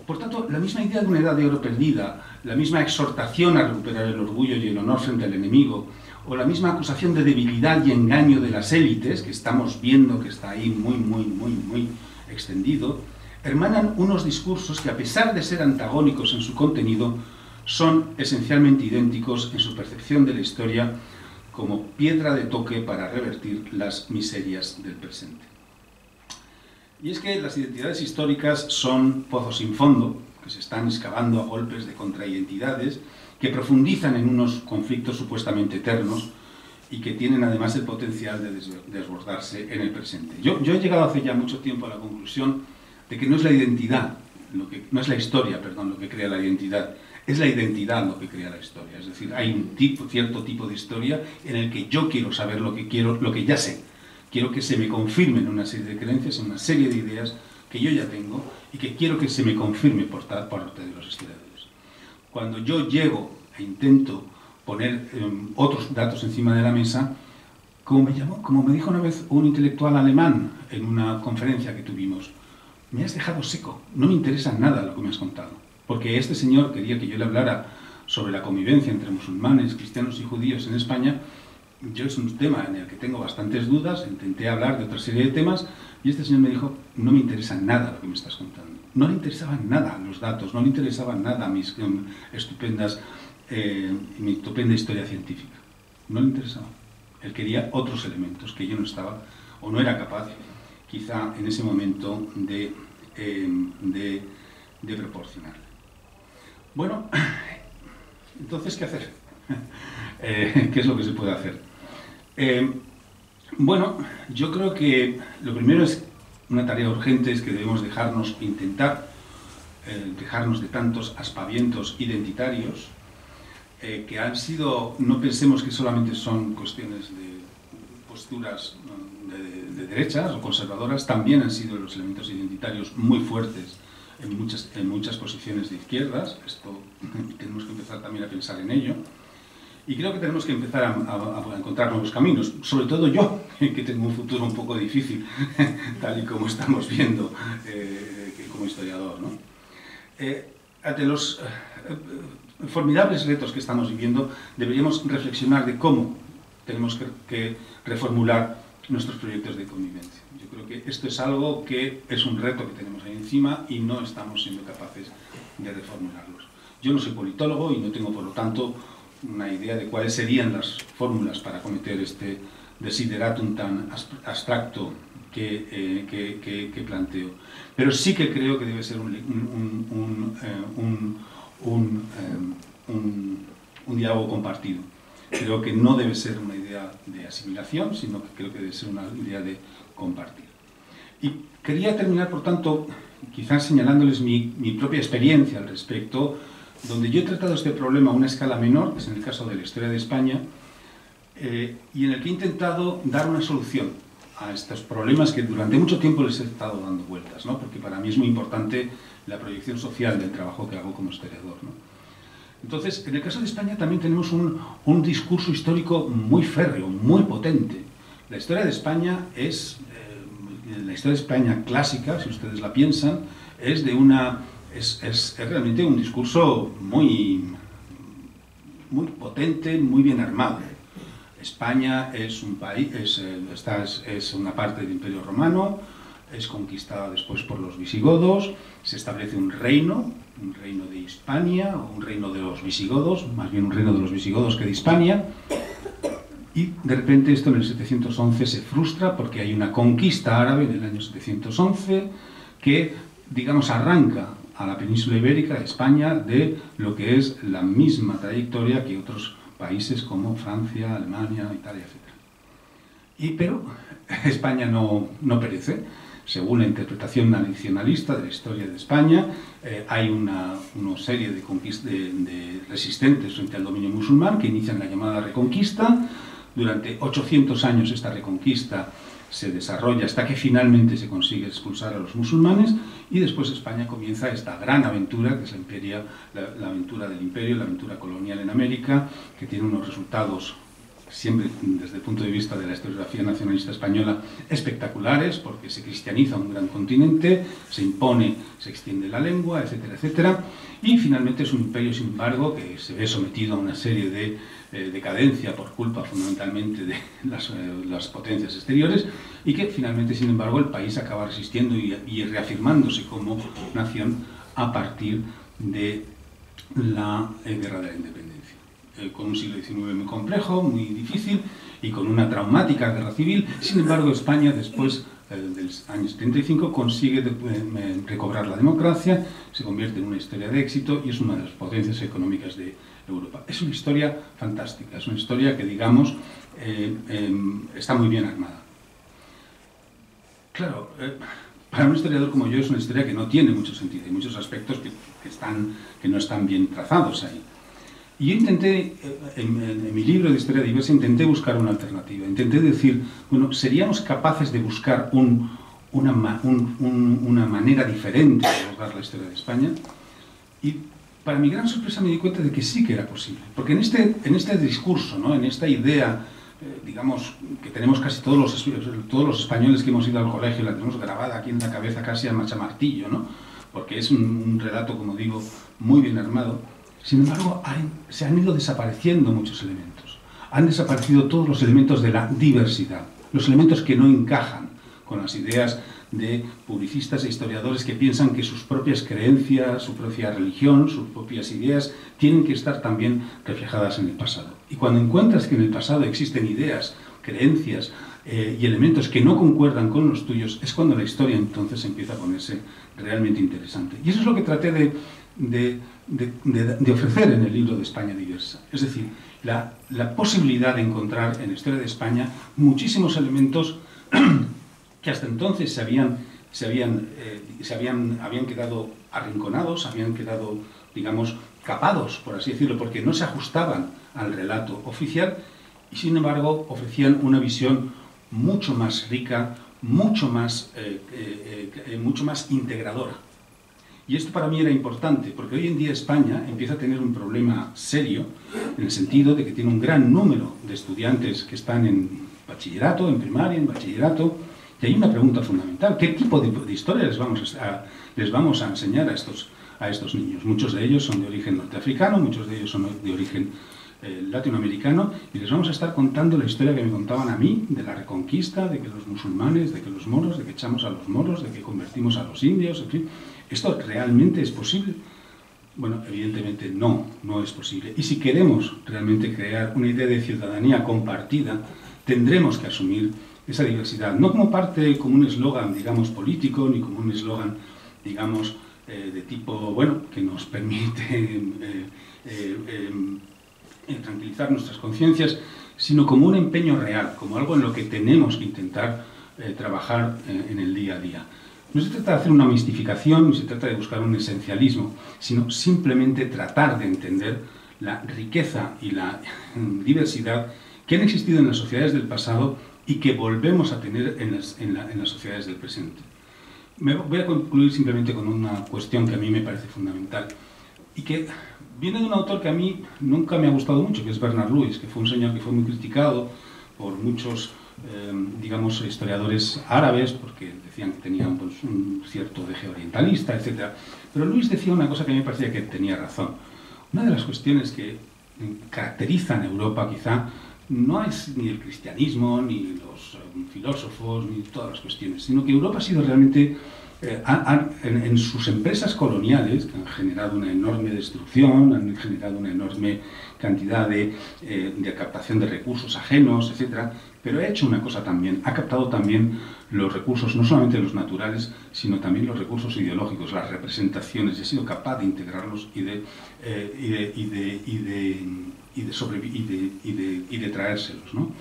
B: Por tanto, la misma idea de una edad de oro perdida, la misma exhortación a recuperar el orgullo y el honor frente al enemigo, o la misma acusación de debilidad y engaño de las élites, que estamos viendo que está ahí muy extendido, hermanan unos discursos que, a pesar de ser antagónicos en su contenido, son esencialmente idénticos en su percepción de la historia como piedra de toque para revertir las miserias del presente. Y es que las identidades históricas son pozos sin fondo, que se están excavando a golpes de contraidentidades, que profundizan en unos conflictos supuestamente eternos y que tienen además el potencial de desbordarse en el presente. Yo he llegado hace ya mucho tiempo a la conclusión de que no es la identidad, no es la historia, perdón, lo que crea la identidad, es la identidad lo que crea la historia. Es decir, hay un cierto tipo de historia en el que yo quiero saber lo que ya sé. Quiero que se me confirmen una serie de creencias, una serie de ideas que yo ya tengo y que quiero que se me confirme por parte de los historiadores. Cuando yo llego e intento poner otros datos encima de la mesa, como me dijo una vez un intelectual alemán en una conferencia que tuvimos, me has dejado seco, no me interesa nada lo que me has contado, porque este señor quería que yo le hablara sobre la convivencia entre musulmanes, cristianos y judíos en España. Yo es un tema en el que tengo bastantes dudas, intenté hablar de otra serie de temas, y este señor me dijo, no me interesa nada lo que me estás contando. No le interesaban nada los datos, no le interesaban nada mi estupenda historia científica. No le interesaba. Él quería otros elementos que yo no estaba, o no era capaz, quizá en ese momento, de proporcionar. Bueno, entonces, ¿qué hacer? ¿Qué es lo que se puede hacer? Bueno, yo creo que lo primero es una tarea urgente, es que debemos dejarnos intentar dejarnos de tantos aspavientos identitarios que han sido, no pensemos que solamente son cuestiones de posturas de derechas o conservadoras, también han sido los elementos identitarios muy fuertes en muchas posiciones de izquierdas. Esto tenemos que empezar también a pensar en ello. Y creo que tenemos que empezar a encontrar nuevos caminos, sobre todo yo, que tengo un futuro un poco difícil, tal y como estamos viendo como historiador, ¿no? Ante los formidables retos que estamos viviendo, deberíamos reflexionar de cómo tenemos que reformular nuestros proyectos de convivencia. Yo creo que esto es algo que es un reto que tenemos ahí encima y no estamos siendo capaces de reformularlos. Yo no soy politólogo y no tengo, por lo tanto, una idea de cuáles serían las fórmulas para acometer este desideratum tan abstracto que planteo. Pero sí que creo que debe ser un diálogo compartido. Creo que no debe ser una idea de asimilación, sino que creo que debe ser una idea de compartir. Y quería terminar, por tanto, quizás señalándoles mi propia experiencia al respecto, donde yo he tratado este problema a una escala menor, que es en el caso de la historia de España, y en el que he intentado dar una solución a estos problemas que durante mucho tiempo les he estado dando vueltas, ¿no? Porque para mí es muy importante la proyección social del trabajo que hago como historiador, ¿no? Entonces, en el caso de España también tenemos un discurso histórico muy férreo, muy potente. La historia de España es, la historia de España clásica, si ustedes la piensan, es realmente un discurso muy potente, muy bien armado. España es un país, es una parte del Imperio Romano, es conquistada después por los visigodos, se establece un reino de Hispania, o un reino de los visigodos, más bien un reino de los visigodos que de Hispania, y de repente esto en el 711 se frustra porque hay una conquista árabe en el año 711 que, digamos, arranca a la península ibérica, a España, de lo que es la misma trayectoria que otros países como Francia, Alemania, Italia, etc. Pero España no perece. Según la interpretación nacionalista de la historia de España, hay una serie de resistentes frente al dominio musulmán que inician la llamada Reconquista. Durante 800 años esta Reconquista se desarrolla hasta que finalmente se consigue expulsar a los musulmanes, y después España comienza esta gran aventura, que es la aventura del imperio, la aventura colonial en América, que tiene unos resultados, siempre desde el punto de vista de la historiografía nacionalista española, espectaculares, porque se cristianiza un gran continente, se impone, se extiende la lengua, etcétera, etcétera, y finalmente es un imperio, sin embargo, que se ve sometido a una serie de decadencia por culpa fundamentalmente de las potencias exteriores, y que finalmente, sin embargo, el país acaba resistiendo y reafirmándose como nación a partir de la Guerra de la Independencia. Con un siglo XIX muy complejo, muy difícil, y con una traumática guerra civil. Sin embargo, España, después del año 75, consigue recobrar la democracia, se convierte en una historia de éxito y es una de las potencias económicas de Europa. Es una historia fantástica, es una historia que, digamos, está muy bien armada. Claro, para un historiador como yo es una historia que no tiene mucho sentido, hay muchos aspectos que no están bien trazados ahí. Y yo intenté, en mi libro de Historia Diversa, intenté buscar una alternativa. Intenté decir, bueno, ¿seríamos capaces de buscar una manera diferente de abordar la historia de España? Y para mi gran sorpresa me di cuenta de que sí que era posible. Porque en este discurso, ¿no?, en esta idea, digamos, que tenemos casi todos los españoles que hemos ido al colegio, la tenemos grabada aquí en la cabeza casi a machamartillo, ¿no?, porque es un relato, como digo, muy bien armado. Sin embargo, se han ido desapareciendo muchos elementos. Han desaparecido todos los elementos de la diversidad, los elementos que no encajan con las ideas de publicistas e historiadores que piensan que sus propias creencias, su propia religión, sus propias ideas tienen que estar también reflejadas en el pasado. Y cuando encuentras que en el pasado existen ideas, creencias y elementos que no concuerdan con los tuyos, es cuando la historia entonces empieza a ponerse realmente interesante. Y eso es lo que traté de ofrecer en el libro de España Diversa. Es decir, la posibilidad de encontrar en la historia de España muchísimos elementos que hasta entonces se habían habían quedado arrinconados, habían quedado, digamos, capados, por así decirlo, porque no se ajustaban al relato oficial y, sin embargo, ofrecían una visión mucho más rica, mucho más integradora. Y esto para mí era importante, porque hoy en día España empieza a tener un problema serio, en el sentido de que tiene un gran número de estudiantes que están en bachillerato, en primaria, en bachillerato, y hay una pregunta fundamental: ¿qué tipo de historia les vamos a enseñar a estos niños? Muchos de ellos son de origen norteafricano, muchos de ellos son de origen latinoamericano, y les vamos a estar contando la historia que me contaban a mí, de la Reconquista, de que los musulmanes, de que los moros, de que echamos a los moros, de que convertimos a los indios, en fin. ¿Esto realmente es posible? Bueno, evidentemente no es posible. Y si queremos realmente crear una idea de ciudadanía compartida, tendremos que asumir esa diversidad, no como como un eslogan, digamos, político, ni como un eslogan, digamos, de tipo, bueno, que nos permite tranquilizar nuestras conciencias, sino como un empeño real, como algo en lo que tenemos que intentar trabajar en el día a día. No se trata de hacer una mistificación, ni se trata de buscar un esencialismo, sino simplemente tratar de entender la riqueza y la diversidad que han existido en las sociedades del pasado y que volvemos a tener en las sociedades del presente. Voy a concluir simplemente con una cuestión que a mí me parece fundamental y que viene de un autor que a mí nunca me ha gustado mucho, que es Bernard Lewis, que fue un señor que fue muy criticado por muchos digamos, historiadores árabes, porque decían que tenían pues, un cierto deje orientalista, etc. Pero Luis decía una cosa que a mí me parecía que tenía razón. Una de las cuestiones que caracterizan a Europa, quizá, no es ni el cristianismo, ni los filósofos, ni todas las cuestiones, sino que Europa ha sido realmente, en sus empresas coloniales, que han generado una enorme destrucción, han generado una enorme cantidad de captación de recursos ajenos, etc., pero ha hecho una cosa también, ha captado también los recursos, no solamente los naturales, sino también los recursos ideológicos, las representaciones, y ha sido capaz de integrarlos y de traérselos, ¿no?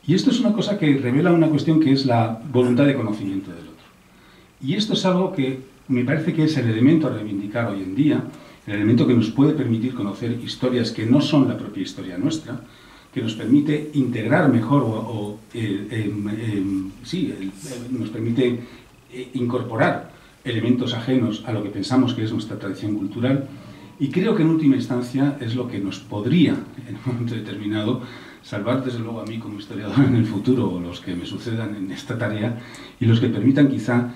B: Y esto es una cosa que revela una cuestión que es la voluntad de conocimiento del otro. Y esto es algo que me parece que es el elemento a reivindicar hoy en día, el elemento que nos puede permitir conocer historias que no son la propia historia nuestra, que nos permite integrar mejor nos permite incorporar elementos ajenos a lo que pensamos que es nuestra tradición cultural, y creo que en última instancia es lo que nos podría, en un momento determinado, salvar desde luego a mí como historiador en el futuro, o los que me sucedan en esta tarea, y los que permitan quizá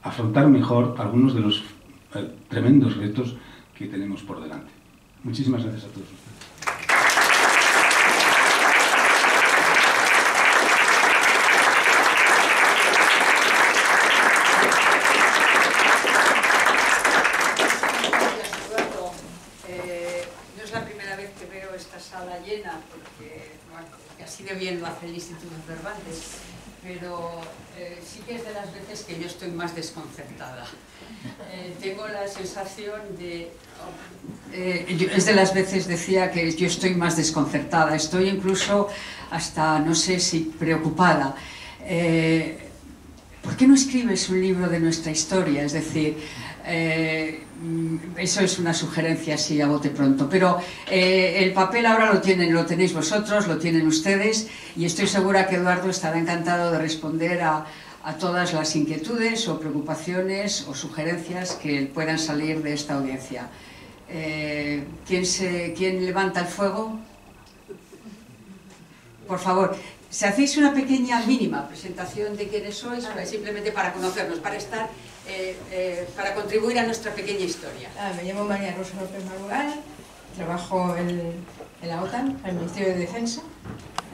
B: afrontar mejor algunos de los tremendos retos que tenemos por delante. Muchísimas gracias a todos ustedes.
A: Llena, porque bueno, así de bien lo hace el Instituto Cervantes, pero sí que es de las veces que yo estoy más desconcertada. Tengo la sensación de... es de las veces, decía, que yo estoy más desconcertada, estoy incluso hasta, no sé si preocupada. ¿Por qué no escribes un libro de nuestra historia? Es decir, eso es una sugerencia así a bote pronto, pero el papel ahora lo tenéis vosotros, lo tienen ustedes, y estoy segura que Eduardo estará encantado de responder a todas las inquietudes o preocupaciones o sugerencias que puedan salir de esta audiencia. ¿Quién levanta el fuego? Por favor. Si hacéis una pequeña, mínima presentación de quiénes sois, simplemente para conocernos, para contribuir a nuestra pequeña historia.
C: Me llamo María Rosa López Marugal, trabajo en la OTAN, en el Ministerio de Defensa,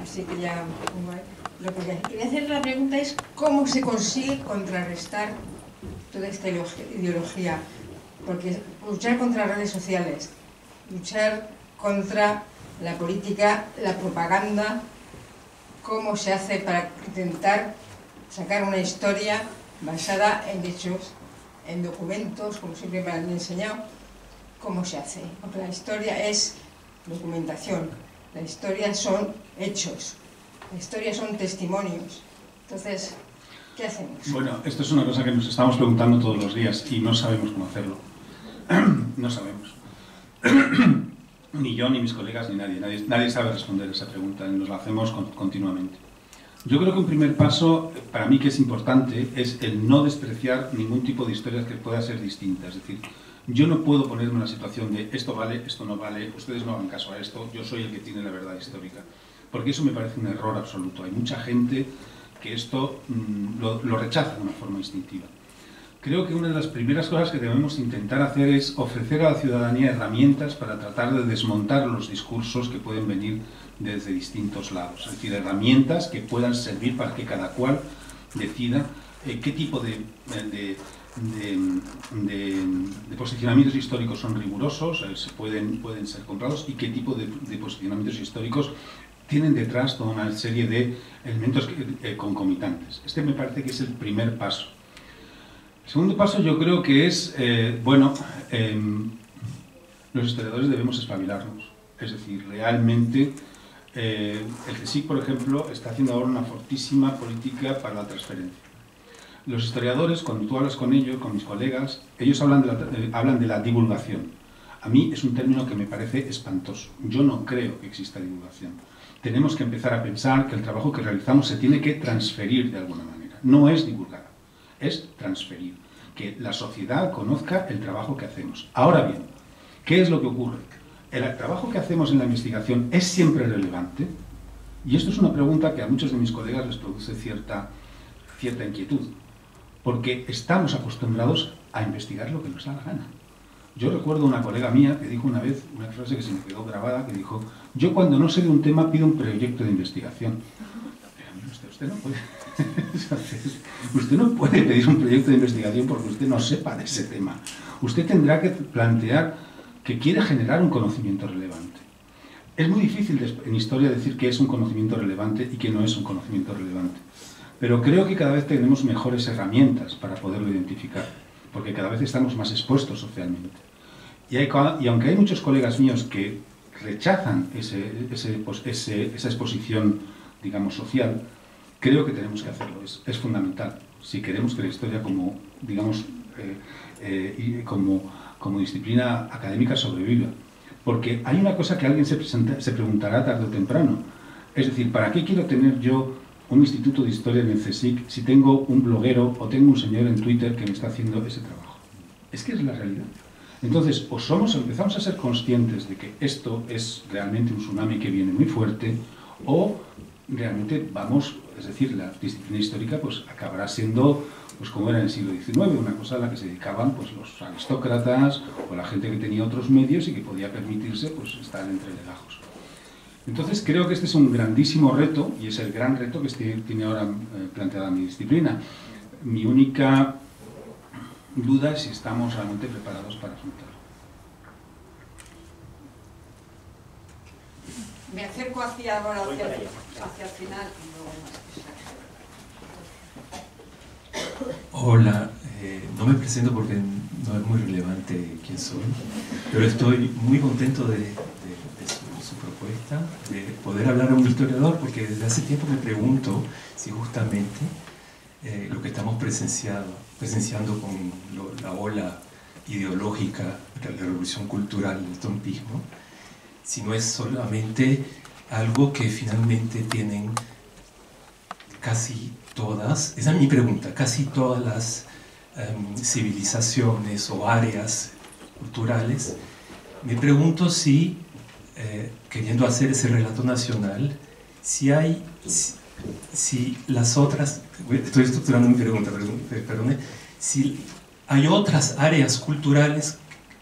C: así que ya... Lo que quería hacer la pregunta es cómo se consigue contrarrestar toda esta ideología, porque luchar contra las redes sociales, luchar contra la política, la propaganda, cómo se hace para intentar sacar una historia basada en hechos, en documentos, como siempre me han enseñado, cómo se hace. Porque la historia es documentación, la historia son hechos, la historia son testimonios. Entonces, ¿Qué hacemos?
B: Bueno, esto es una cosa que nos estamos preguntando todos los días y no sabemos cómo hacerlo. No sabemos. Ni yo, ni mis colegas, ni nadie sabe responder a esa pregunta, nos la hacemos continuamente. Yo creo que un primer paso, para mí que es importante, es el no despreciar ningún tipo de historias que pueda ser distinta. Es decir, yo no puedo ponerme en la situación de esto vale, esto no vale, ustedes no hagan caso a esto, yo soy el que tiene la verdad histórica. Porque eso me parece un error absoluto. Hay mucha gente que esto lo rechaza de una forma instintiva. Creo que una de las primeras cosas que debemos intentar hacer es ofrecer a la ciudadanía herramientas para tratar de desmontar los discursos que pueden venir desde distintos lados. Es decir, herramientas que puedan servir para que cada cual decida qué tipo de posicionamientos históricos son rigurosos, pueden ser comprados, y qué tipo de posicionamientos históricos tienen detrás toda una serie de elementos concomitantes. Este me parece que es el primer paso. El segundo paso yo creo que es, los historiadores debemos espabilarnos. Es decir, realmente el CSIC, por ejemplo, está haciendo ahora una fortísima política para la transferencia. Los historiadores, cuando tú hablas con ellos, con mis colegas, ellos hablan de la divulgación. A mí es un término que me parece espantoso. Yo no creo que exista divulgación. Tenemos que empezar a pensar que el trabajo que realizamos se tiene que transferir de alguna manera. No es divulgar, es transferir. Que la sociedad conozca el trabajo que hacemos. Ahora bien, ¿qué es lo que ocurre? ¿El trabajo que hacemos en la investigación es siempre relevante? Y esto es una pregunta que a muchos de mis colegas les produce cierta inquietud. Porque estamos acostumbrados a investigar lo que nos da la gana. Yo recuerdo una colega mía que dijo una vez una frase que se me quedó grabada, que dijo: yo cuando no sé de un tema pido un proyecto de investigación. Usted no puede. Usted no puede pedir un proyecto de investigación porque usted no sepa de ese tema. Usted tendrá que plantear que quiere generar un conocimiento relevante. Es muy difícil en historia decir que es un conocimiento relevante y que no es un conocimiento relevante. Pero creo que cada vez tenemos mejores herramientas para poderlo identificar, porque cada vez estamos más expuestos socialmente. Y aunque hay muchos colegas míos que rechazan esa exposición, digamos, social, creo que tenemos que hacerlo, es fundamental, si queremos que la historia como disciplina académica sobreviva. Porque hay una cosa que alguien se preguntará tarde o temprano, es decir, ¿para qué quiero tener yo un instituto de historia en el CSIC si tengo un bloguero o tengo un señor en Twitter que me está haciendo ese trabajo? Es que es la realidad. Entonces, empezamos a ser conscientes de que esto es realmente un tsunami que viene muy fuerte, o realmente es decir, la disciplina histórica pues acabará siendo, pues como era en el siglo XIX, una cosa a la que se dedicaban pues los aristócratas o la gente que tenía otros medios y que podía permitirse pues estar entre legajos. Entonces creo que este es un grandísimo reto, y es el gran reto que tiene ahora planteada mi disciplina. Mi única duda es si estamos realmente preparados para afrontarlo.
A: Me acerco hacia el final.
D: Hola, no me presento porque no es muy relevante quién soy, pero estoy muy contento de su propuesta, de poder hablar a un historiador, porque desde hace tiempo me pregunto si justamente lo que estamos presenciando con la ola ideológica de la revolución cultural del trumpismo, si no es solamente algo que finalmente tienen casi todas, esa es mi pregunta, casi todas las civilizaciones o áreas culturales. Me pregunto si, queriendo hacer ese relato nacional, si las otras, estoy estructurando mi pregunta, perdone, si hay otras áreas culturales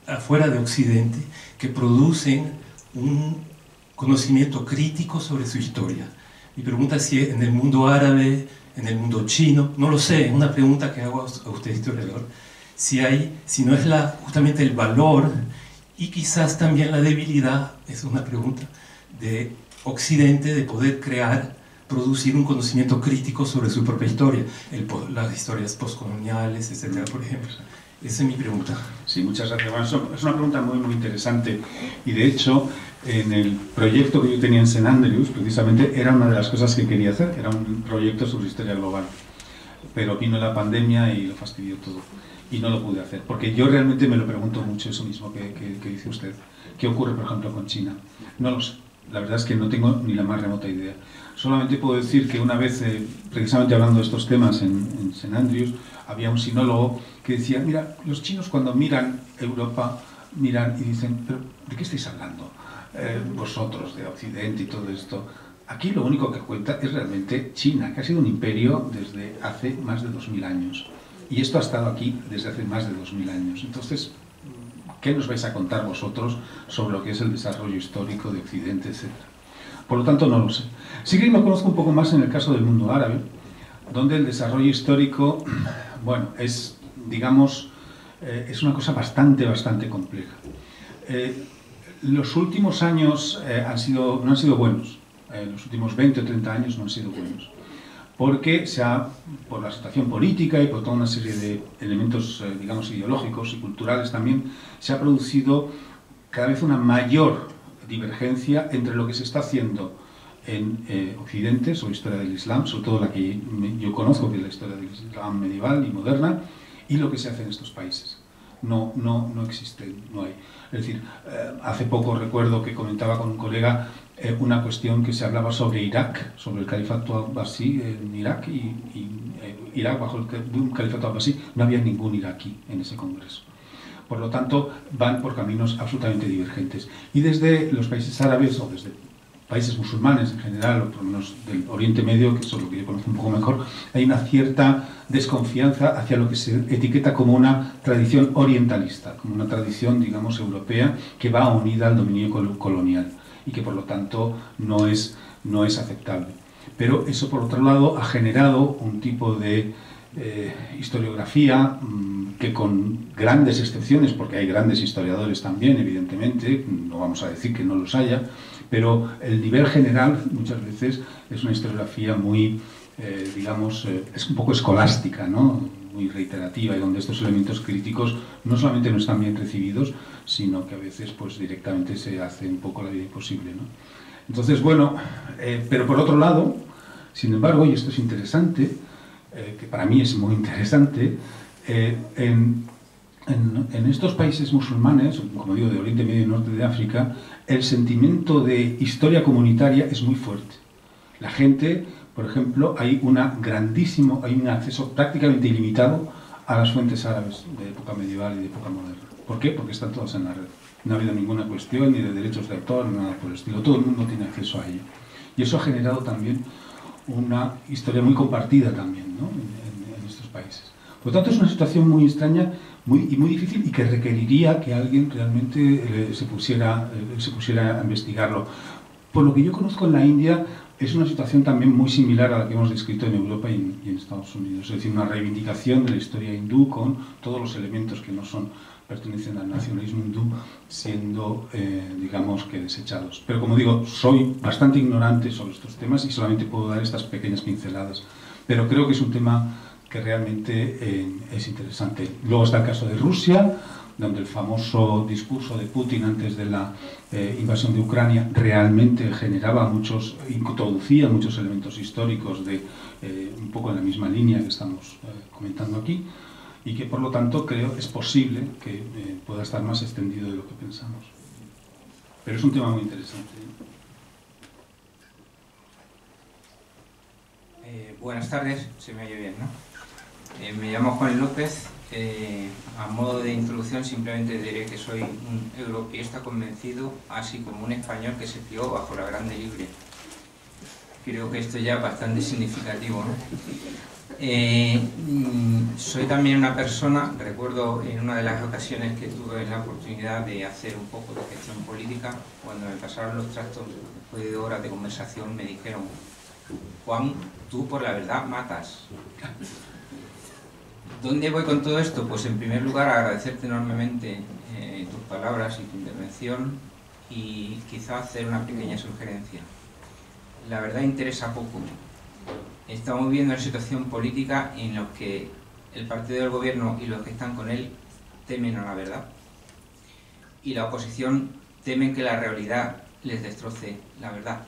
D: afuera de Occidente que producen un conocimiento crítico sobre su historia. Mi pregunta es si en el mundo árabe, en el mundo chino, no lo sé, es una pregunta que hago a usted, historiador, si no es justamente el valor y quizás también la debilidad, es una pregunta, de Occidente de poder producir un conocimiento crítico sobre su propia historia, las historias postcoloniales, etcétera, por ejemplo. Esa es mi pregunta.
B: Sí, muchas gracias. Bueno, es una pregunta muy, muy interesante, y de hecho, en el proyecto que yo tenía en St. Andrews, precisamente, era una de las cosas que quería hacer, era un proyecto sobre historia global. pero vino la pandemia y lo fastidió todo. Y no lo pude hacer, porque yo realmente me lo pregunto mucho eso mismo que dice usted. ¿Qué ocurre, por ejemplo, con China? No lo sé. La verdad es que no tengo ni la más remota idea. Solamente puedo decir que una vez, precisamente hablando de estos temas en St. Andrews, había un sinólogo que decía, mira, los chinos cuando miran Europa, miran y dicen, pero ¿de qué estáis hablando? Vosotros, de Occidente y todo esto. Aquí lo único que cuenta es realmente China, que ha sido un imperio desde hace más de 2000 años. Y esto ha estado aquí desde hace más de 2000 años. Entonces, ¿qué nos vais a contar vosotros sobre lo que es el desarrollo histórico de Occidente, etcétera? Por lo tanto, no lo sé. Sí que me conozco un poco más en el caso del mundo árabe, donde el desarrollo histórico, bueno, es, digamos, es una cosa bastante compleja. Los últimos años no han sido buenos. Los últimos 20 o 30 años no han sido buenos. Porque por la situación política y por toda una serie de elementos, digamos, ideológicos y culturales también, se ha producido cada vez una mayor divergencia entre lo que se está haciendo en Occidente, sobre la historia del Islam, sobre todo la que yo conozco, que es la historia del Islam medieval y moderna, y lo que se hace en estos países. No existe, no hay. Es decir, hace poco recuerdo que comentaba con un colega una cuestión que se hablaba sobre Irak, sobre el califato abbasí en Irak, y Irak bajo un califato abbasí, no había ningún iraquí en ese congreso. Por lo tanto, van por caminos absolutamente divergentes. Y desde los países árabes, o desde países musulmanes en general, o por lo menos del Oriente Medio, que es lo que yo conozco un poco mejor, hay una cierta desconfianza hacia lo que se etiqueta como una tradición orientalista, como una tradición, digamos, europea, que va unida al dominio colonial y que por lo tanto no es aceptable. Pero eso, por otro lado, ha generado un tipo de historiografía que, con grandes excepciones, porque hay grandes historiadores también, evidentemente, no vamos a decir que no los haya, pero el nivel general muchas veces es una historiografía muy, digamos, es un poco escolástica, ¿no? Muy reiterativa, y donde estos elementos críticos no solamente no están bien recibidos, sino que a veces pues directamente se hace un poco la vida imposible, ¿no? Entonces, bueno, pero por otro lado, sin embargo, y esto es interesante, que para mí es muy interesante, en estos países musulmanes, como digo, de Oriente Medio y Norte de África, el sentimiento de historia comunitaria es muy fuerte. La gente, por ejemplo, hay un acceso prácticamente ilimitado a las fuentes árabes de época medieval y de época moderna. ¿Por qué? Porque están todas en la red. No ha habido ninguna cuestión ni de derechos de autor ni nada por el estilo. Todo el mundo tiene acceso a ello. Y eso ha generado también una historia muy compartida también, ¿no? en estos países. Por lo tanto, es una situación muy extraña muy difícil, y que requeriría que alguien realmente se pusiera a investigarlo. Por lo que yo conozco, en la India es una situación también muy similar a la que hemos descrito en Europa y en Estados Unidos. Es decir, una reivindicación de la historia hindú con todos los elementos que no pertenecen al nacionalismo hindú siendo, digamos, que desechados. Pero como digo, soy bastante ignorante sobre estos temas y solamente puedo dar estas pequeñas pinceladas. Pero creo que es un tema que realmente es interesante. Luego está el caso de Rusia, donde el famoso discurso de Putin antes de la invasión de Ucrania realmente introducía muchos elementos históricos un poco en la misma línea que estamos comentando aquí, y que por lo tanto creo es posible que pueda estar más extendido de lo que pensamos. Pero es un tema muy interesante.
E: Buenas tardes, se me oye bien, ¿no? Me llamo Juan López. A modo de introducción simplemente diré que soy un europeísta convencido, así como un español que se crió bajo la Grande Libre. Creo que esto ya es bastante significativo, ¿no? Soy también una persona, recuerdo en una de las ocasiones que tuve la oportunidad de hacer un poco de gestión política, cuando me pasaron los trastos, después de horas de conversación, me dijeron: Juan, tú por la verdad matas. ¿Dónde voy con todo esto? Pues en primer lugar agradecerte enormemente tus palabras y tu intervención, y quizá hacer una pequeña sugerencia. La verdad interesa poco. Estamos viviendo una situación política en la que el partido del gobierno y los que están con él temen a la verdad, y la oposición temen que la realidad les destroce la verdad.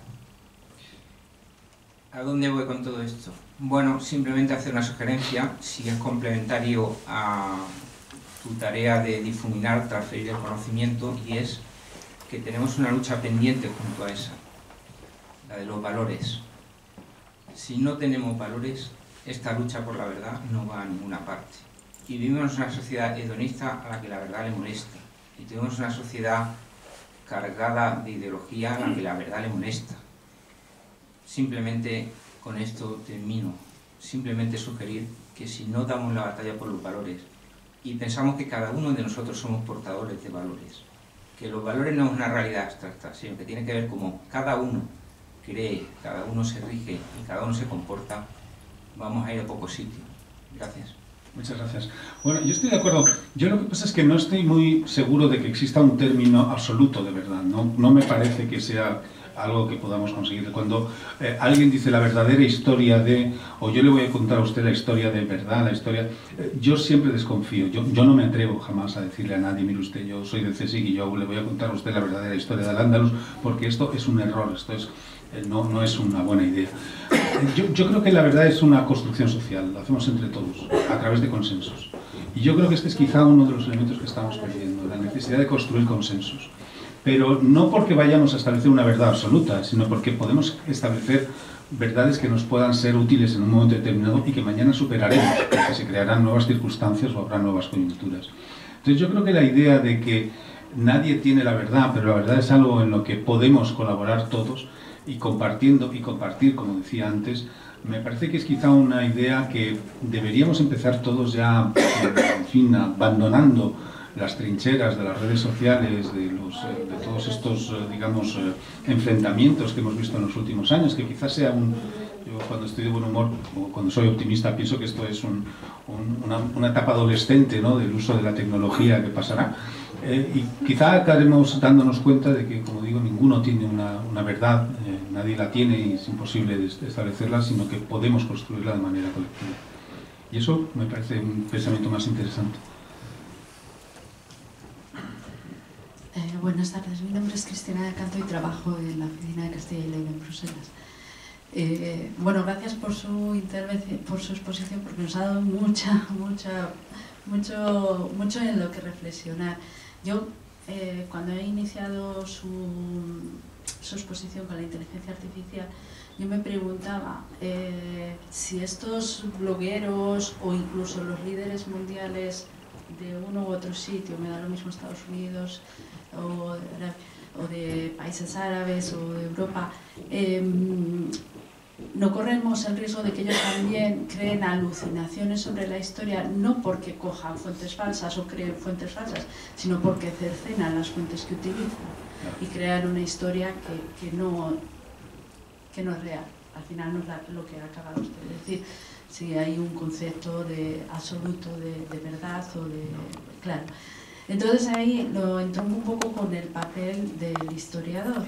E: ¿A dónde voy con todo esto? Bueno, simplemente hacer una sugerencia, si es complementario a tu tarea de difuminar, transferir el conocimiento, y es que tenemos una lucha pendiente junto a esa, la de los valores. Si no tenemos valores, esta lucha por la verdad no va a ninguna parte. Y vivimos en una sociedad hedonista a la que la verdad le molesta. Y tenemos una sociedad cargada de ideología a la que la verdad le molesta. Simplemente, con esto termino, simplemente sugerir que si no damos la batalla por los valores y pensamos que cada uno de nosotros somos portadores de valores, que los valores no es una realidad abstracta, sino que tiene que ver cómo cada uno cree, cada uno se rige y cada uno se comporta, vamos a ir a poco sitio. Gracias.
B: Muchas gracias. Bueno, yo estoy de acuerdo. Yo lo que pasa es que no estoy muy seguro de que exista un término absoluto de verdad. No me parece que sea algo que podamos conseguir. Cuando alguien dice la verdadera historia de, o yo le voy a contar a usted la historia de verdad, la historia, yo siempre desconfío. Yo no me atrevo jamás a decirle a nadie, mire usted, yo soy del CSIC y yo le voy a contar a usted la verdadera historia del Al-Ándalus, porque esto es un error, esto es, no es una buena idea. Yo creo que la verdad es una construcción social, lo hacemos entre todos, a través de consensos. Y yo creo que este es quizá uno de los elementos que estamos perdiendo, la necesidad de construir consensos. Pero no porque vayamos a establecer una verdad absoluta, sino porque podemos establecer verdades que nos puedan ser útiles en un momento determinado y que mañana superaremos, porque se crearán nuevas circunstancias o habrá nuevas coyunturas. Entonces yo creo que la idea de que nadie tiene la verdad, pero la verdad es algo en lo que podemos colaborar todos y compartiendo y compartir, como decía antes, me parece que es quizá una idea que deberíamos empezar todos ya, en fin, abandonando las trincheras de las redes sociales, de todos estos, digamos, enfrentamientos que hemos visto en los últimos años, que quizás sea yo cuando estoy de buen humor, o cuando soy optimista, pienso que esto es una etapa adolescente, ¿no?, del uso de la tecnología que pasará. Y quizá acabaremos dándonos cuenta de que, como digo, ninguno tiene una verdad, nadie la tiene y es imposible de establecerla, sino que podemos construirla de manera colectiva. Y eso me parece un pensamiento más interesante.
F: Buenas tardes, mi nombre es Cristina de Canto y trabajo en la oficina de Castilla y León en Bruselas. Bueno, gracias por su intervención, por su exposición, porque nos ha dado mucho en lo que reflexionar. Yo, cuando he iniciado su exposición con la inteligencia artificial, yo me preguntaba si estos blogueros o incluso los líderes mundiales de uno u otro sitio, me da lo mismo Estados Unidos o de países árabes o de Europa, no corremos el riesgo de que ellos también creen alucinaciones sobre la historia, no porque cojan fuentes falsas o creen fuentes falsas, sino porque cercenan las fuentes que utilizan y crean una historia que no es real. Al final no es lo que acaba usted de decir, si hay un concepto absoluto de verdad o de... Claro. Entonces ahí lo entronco un poco con el papel del historiador.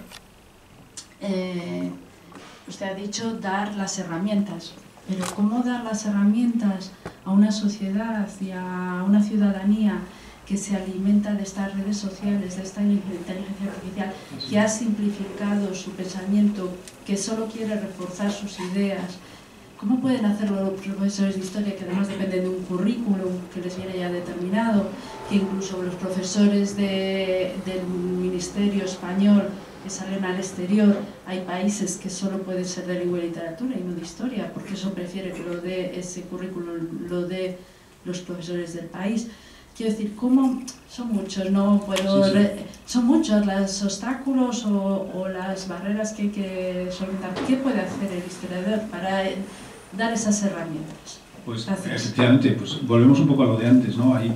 F: Usted ha dicho dar las herramientas, pero ¿cómo dar las herramientas a una sociedad y a una ciudadanía que se alimenta de estas redes sociales, de esta inteligencia artificial, que ha simplificado su pensamiento, que solo quiere reforzar sus ideas? ¿Cómo pueden hacerlo los profesores de historia, que además dependen de un currículum que les viene ya determinado, que incluso los profesores del Ministerio español que salen al exterior, hay países que solo pueden ser de lengua y literatura y no de historia, porque eso prefiere que lo dé ese currículum, lo dé los profesores del país? Quiero decir, ¿cómo? Son muchos, no puedo... Sí. Son muchos los obstáculos o las barreras que hay que solventar. ¿Qué puede hacer el historiador para dar esas herramientas?
B: Pues efectivamente, pues volvemos un poco a lo de antes, ¿no? Ahí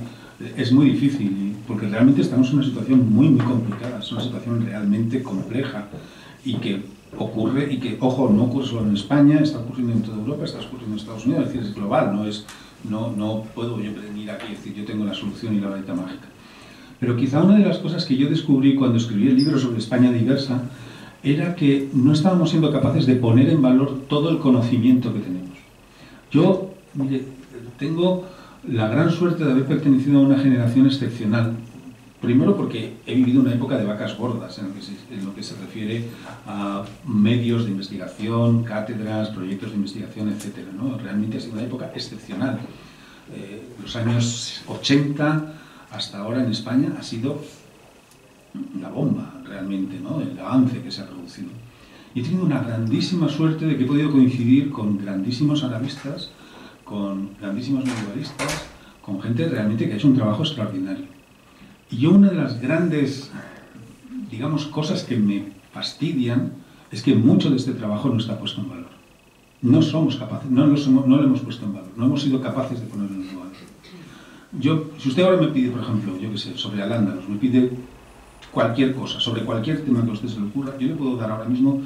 B: es muy difícil, porque realmente estamos en una situación muy complicada, es una situación realmente compleja y que ocurre, y que, ojo, no ocurre solo en España, está ocurriendo en toda Europa, está ocurriendo en Estados Unidos, es decir, es global, no puedo yo venir aquí y decir yo tengo la solución y la varita mágica. Pero quizá una de las cosas que yo descubrí cuando escribí el libro sobre España diversa era que no estábamos siendo capaces de poner en valor todo el conocimiento que tenemos. Yo, mire, tengo la gran suerte de haber pertenecido a una generación excepcional, Primero porque he vivido una época de vacas gordas en lo que se refiere a medios de investigación, cátedras, proyectos de investigación, etc., ¿no? Realmente ha sido una época excepcional. Los años 80 hasta ahora en España ha sido la bomba, realmente, ¿no? El avance que se ha producido. Y he tenido una grandísima suerte de que he podido coincidir con grandísimos arabistas, con grandísimos medievalistas, con gente realmente que ha hecho un trabajo extraordinario. Y yo una de las grandes, digamos, cosas que me fastidian es que mucho de este trabajo no está puesto en valor. No somos capaces, no lo hemos puesto en valor, no hemos sido capaces de ponerlo en valor. Si usted ahora me pide, por ejemplo, yo qué sé, sobre Al-Ándalus, me pide cualquier cosa, sobre cualquier tema que a usted se le ocurra, yo le puedo dar ahora mismo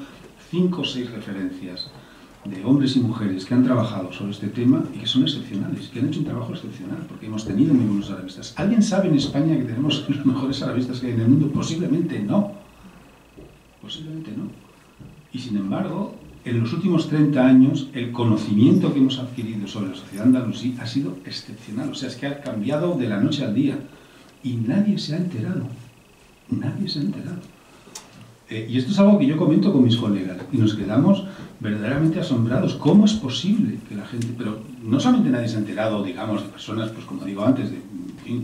B: 5 o 6 referencias de hombres y mujeres que han trabajado sobre este tema y que son excepcionales, que han hecho un trabajo excepcional, porque hemos tenido muy buenos arabistas. ¿Alguien sabe en España que tenemos los mejores arabistas que hay en el mundo? Posiblemente no. Posiblemente no. Y sin embargo, en los últimos 30 años, el conocimiento que hemos adquirido sobre la sociedad andalusí ha sido excepcional. O sea, es que ha cambiado de la noche al día. Y nadie se ha enterado. Nadie se ha enterado. Y esto es algo que yo comento con mis colegas y nos quedamos verdaderamente asombrados. ¿Cómo es posible que la gente, pero no solamente nadie se ha enterado, digamos, de personas, pues como digo antes, de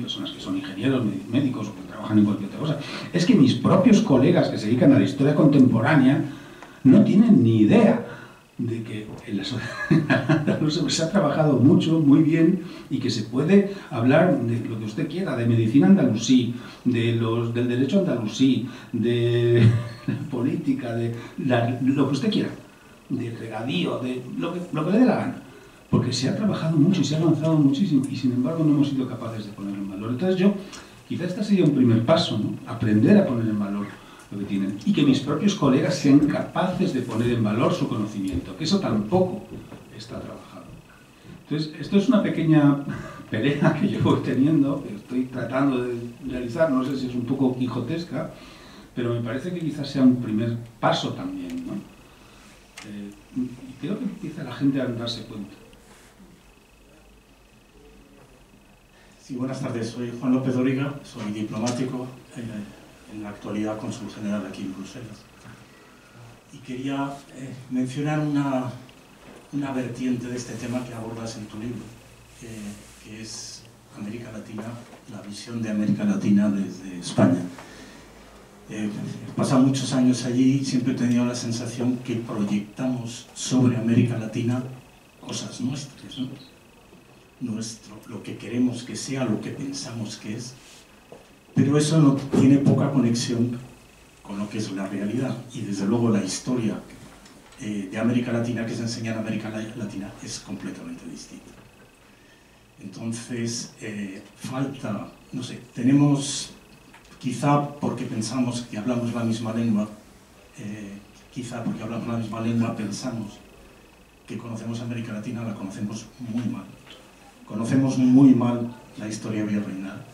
B: personas que son ingenieros, médicos o que trabajan en cualquier otra cosa, es que mis propios colegas que se dedican a la historia contemporánea no tienen ni idea de que en la sociedad se ha trabajado mucho, muy bien, y que se puede hablar de lo que usted quiera, de medicina andalusí, del derecho andalusí, de política, de lo que usted quiera, de regadío, de lo que le dé la gana. Porque se ha trabajado mucho y se ha avanzado muchísimo, y sin embargo no hemos sido capaces de ponerlo en valor. Entonces quizá este sería un primer paso, ¿no? Aprender a poner en valor lo que tienen, y que mis propios colegas sean capaces de poner en valor su conocimiento, que eso tampoco está trabajado. Entonces, esto es una pequeña pelea que yo voy teniendo, que estoy tratando de realizar, no sé si es un poco quijotesca, pero me parece que quizás sea un primer paso también, ¿no? Y creo que empieza la gente a darse cuenta.
G: Sí, buenas tardes, soy Juan López Dóriga, soy diplomático, en la actualidad cónsul general aquí en Bruselas. Y quería mencionar una vertiente de este tema que abordas en tu libro, que es América Latina, la visión de América Latina desde España. He pasado muchos años allí y siempre he tenido la sensación que proyectamos sobre América Latina cosas nuestras, ¿no? Lo que queremos que sea, lo que pensamos que es. Pero eso no tiene poca conexión con lo que es la realidad, y desde luego la historia de América Latina que se enseña en América Latina es completamente distinta. Entonces, falta, no sé, tenemos, quizá porque pensamos que hablamos la misma lengua, pensamos que conocemos América Latina, la conocemos muy mal. Conocemos muy mal la historia virreinal.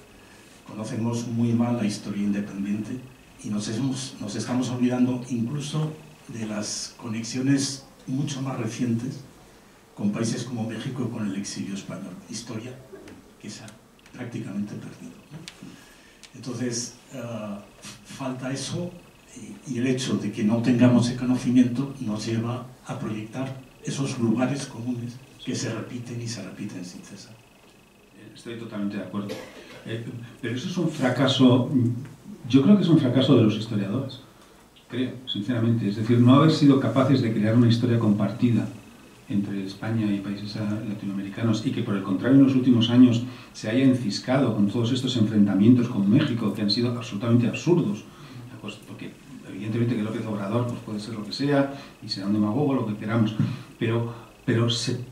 G: Conocemos muy mal la historia independiente y nos estamos olvidando incluso de las conexiones mucho más recientes con países como México y con el exilio español. Historia que se ha prácticamente perdido, ¿no? Entonces, falta eso, y el hecho de que no tengamos ese conocimiento nos lleva a proyectar esos lugares comunes que se repiten y se repiten sin cesar.
B: Estoy totalmente de acuerdo. Pero eso es un fracaso, yo creo que es un fracaso de los historiadores, creo, sinceramente. Es decir, no haber sido capaces de crear una historia compartida entre España y países latinoamericanos, y que por el contrario en los últimos años se haya enciscado con todos estos enfrentamientos con México que han sido absolutamente absurdos, pues porque evidentemente que López Obrador pues puede ser lo que sea y será un demagogo, lo que queramos, pero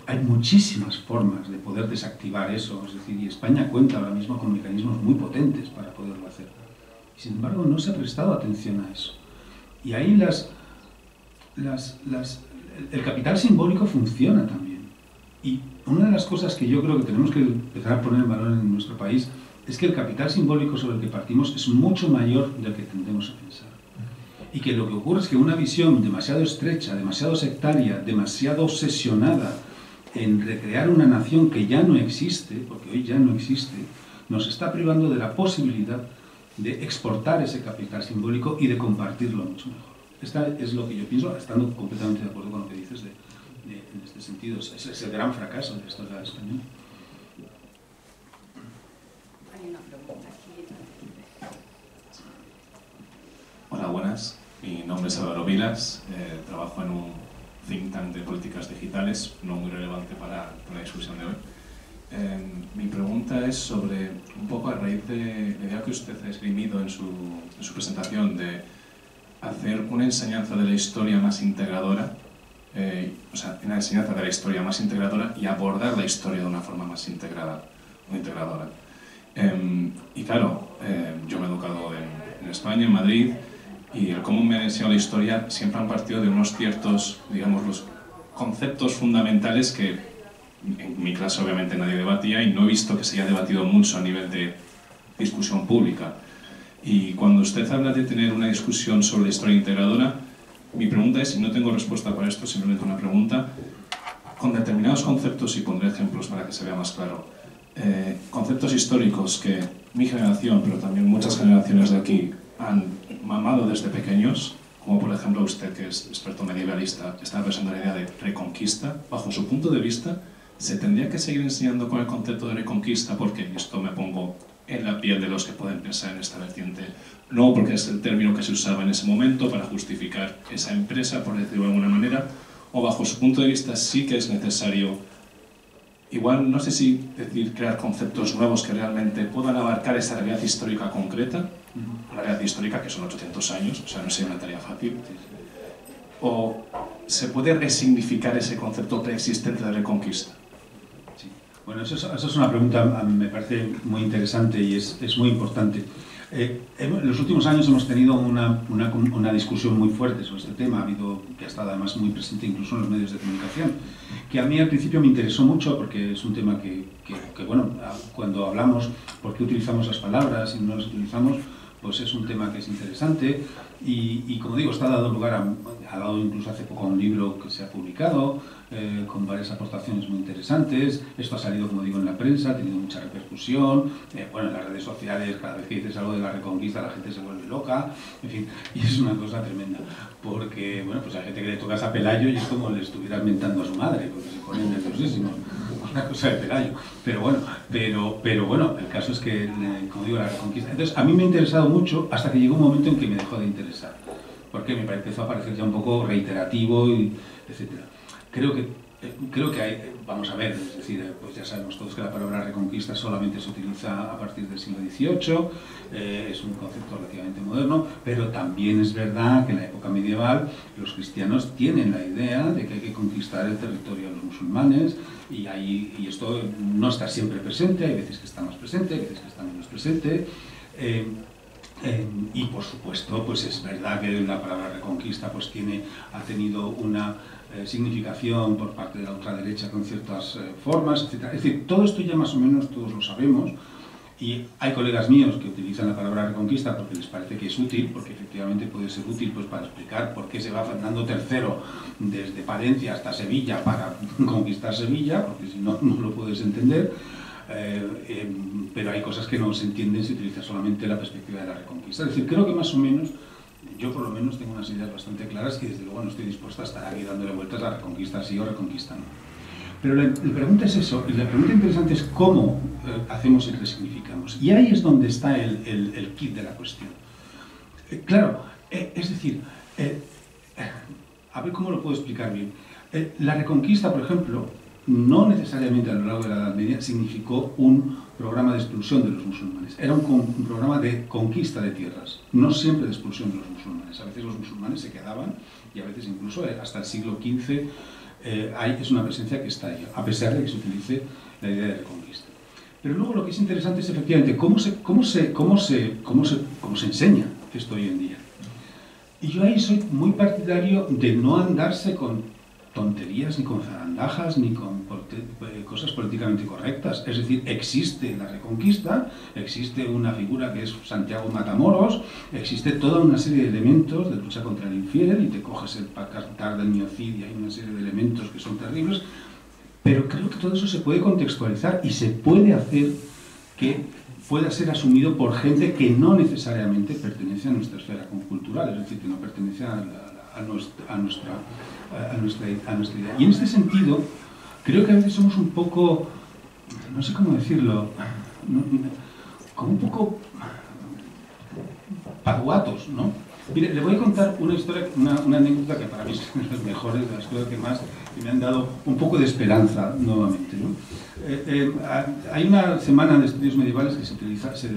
B: hay muchísimas formas de poder desactivar eso, es decir, y España cuenta ahora mismo con mecanismos muy potentes para poderlo hacer. Y sin embargo, no se ha prestado atención a eso. Y ahí el capital simbólico funciona también. Y una de las cosas que yo creo que tenemos que empezar a poner en valor en nuestro país es que el capital simbólico sobre el que partimos es mucho mayor del que tendemos a pensar. Y que lo que ocurre es que una visión demasiado estrecha, demasiado sectaria, demasiado obsesionada en recrear una nación que ya no existe, porque hoy ya no existe, nos está privando de la posibilidad de exportar ese capital simbólico y de compartirlo mucho mejor. Esta es lo que yo pienso, estando completamente de acuerdo con lo que dices en este sentido. Es el gran fracaso de la historia española.
A: Hay una pregunta aquí.
H: Hola, buenas. Mi nombre es Álvaro Vilas. Trabajo en un think tank de políticas digitales, no muy relevante para la discusión de hoy. Mi pregunta es sobre, un poco a raíz de la idea que usted ha esgrimido en su presentación de hacer una enseñanza de la historia más integradora, o sea, una enseñanza de la historia más integradora y abordar la historia de una forma más integrada o integradora. Y claro, yo me he educado en España, en Madrid, y el cómo me ha enseñado la historia siempre han partido de unos ciertos, digamos, los conceptos fundamentales que en mi clase obviamente nadie debatía y no he visto que se haya debatido mucho a nivel de discusión pública. Y cuando usted habla de tener una discusión sobre la historia integradora, mi pregunta es, y no tengo respuesta para esto, simplemente una pregunta, con determinados conceptos, y pondré ejemplos para que se vea más claro, conceptos históricos que mi generación, pero también muchas generaciones de aquí, han mamado desde pequeños, como por ejemplo usted, que es experto medievalista, está pensando en la idea de reconquista. Bajo su punto de vista, ¿se tendría que seguir enseñando con el concepto de reconquista? Porque esto me pongo en la piel de los que pueden pensar en esta vertiente. No, porque es el término que se usaba en ese momento para justificar esa empresa, por decirlo de alguna manera. O bajo su punto de vista sí que es necesario, igual, no sé si decir, crear conceptos nuevos que realmente puedan abarcar esa realidad histórica concreta, una realidad histórica que son 800 años, o sea, no sería una tarea fácil. O se puede resignificar ese concepto preexistente de reconquista.
B: Sí. Bueno, eso es una pregunta, me parece muy interesante y es muy importante. En los últimos años hemos tenido una discusión muy fuerte sobre este tema, que ha estado además muy presente incluso en los medios de comunicación, que a mí al principio me interesó mucho porque es un tema que bueno, cuando hablamos, ¿por qué utilizamos las palabras y no las utilizamos? Pues es un tema que es interesante y como digo, está dado lugar ha dado incluso hace poco a un libro que se ha publicado con varias aportaciones muy interesantes. Esto ha salido, como digo, en la prensa, ha tenido mucha repercusión. Bueno, en las redes sociales, cada vez que dices algo de la reconquista, la gente se vuelve loca, en fin, y es una cosa tremenda, porque, bueno, pues hay gente que le tocas a Pelayo y es como le estuvieras mentando a su madre, porque se ponen nerviosísimos. Una cosa de Pelayo, pero bueno, el caso es que, como digo, la reconquista. Entonces, a mí me ha interesado mucho hasta que llegó un momento en que me dejó de interesar, porque me empezó a parecer ya un poco reiterativo, etcétera. Creo que hay, vamos a ver, es decir, pues ya sabemos todos que la palabra reconquista solamente se utiliza a partir del siglo XVIII, es un concepto relativamente moderno, pero también es verdad que en la época medieval los cristianos tienen la idea de que hay que conquistar el territorio de los musulmanes y esto no está siempre presente, hay veces que está más presente, hay veces que está menos presente. Y por supuesto, pues es verdad que la palabra reconquista pues ha tenido una significación por parte de la ultraderecha con ciertas formas, etc. Es decir, todo esto ya más o menos todos lo sabemos y hay colegas míos que utilizan la palabra reconquista porque les parece que es útil, porque efectivamente puede ser útil pues, para explicar por qué se va Fernando III desde Palencia hasta Sevilla para conquistar Sevilla, porque si no, no lo puedes entender. Pero hay cosas que no se entienden si utiliza solamente la perspectiva de la reconquista. Es decir, creo que más o menos, yo por lo menos tengo unas ideas bastante claras y desde luego no estoy dispuesto a estar aquí dándole vueltas a reconquista sí o reconquista no. Pero la pregunta es eso, y la pregunta interesante es cómo hacemos y resignificamos. Y ahí es donde está el kit de la cuestión. Claro, es decir, a ver cómo lo puedo explicar bien. La reconquista, por ejemplo, no necesariamente a lo largo de la Edad Media significó un programa de expulsión de los musulmanes. Era un programa de conquista de tierras, no siempre de expulsión de los musulmanes. A veces los musulmanes se quedaban y a veces incluso hasta el siglo XV es una presencia que está ahí, a pesar de que se utilice la idea de reconquista. Pero luego lo que es interesante es efectivamente cómo se enseña esto hoy en día. Y yo ahí soy muy partidario de no andarse con tonterías, ni con zarandajas, ni con cosas políticamente correctas. Es decir, existe la reconquista, existe una figura que es Santiago Matamoros, existe toda una serie de elementos de lucha contra el infiel, y te coges el Cantar del Miocid y hay una serie de elementos que son terribles, pero creo que todo eso se puede contextualizar y se puede hacer que pueda ser asumido por gente que no necesariamente pertenece a nuestra esfera cultural, es decir, que no pertenece a nuestra idea. Y en este sentido, creo que a veces somos un poco, no sé cómo decirlo, como un poco paduatos, ¿no? Mire, le voy a contar una historia, una anécdota que para mí es una de las mejores, de las cosas que me han dado un poco de esperanza nuevamente, ¿no? Hay una semana de estudios medievales que se realiza se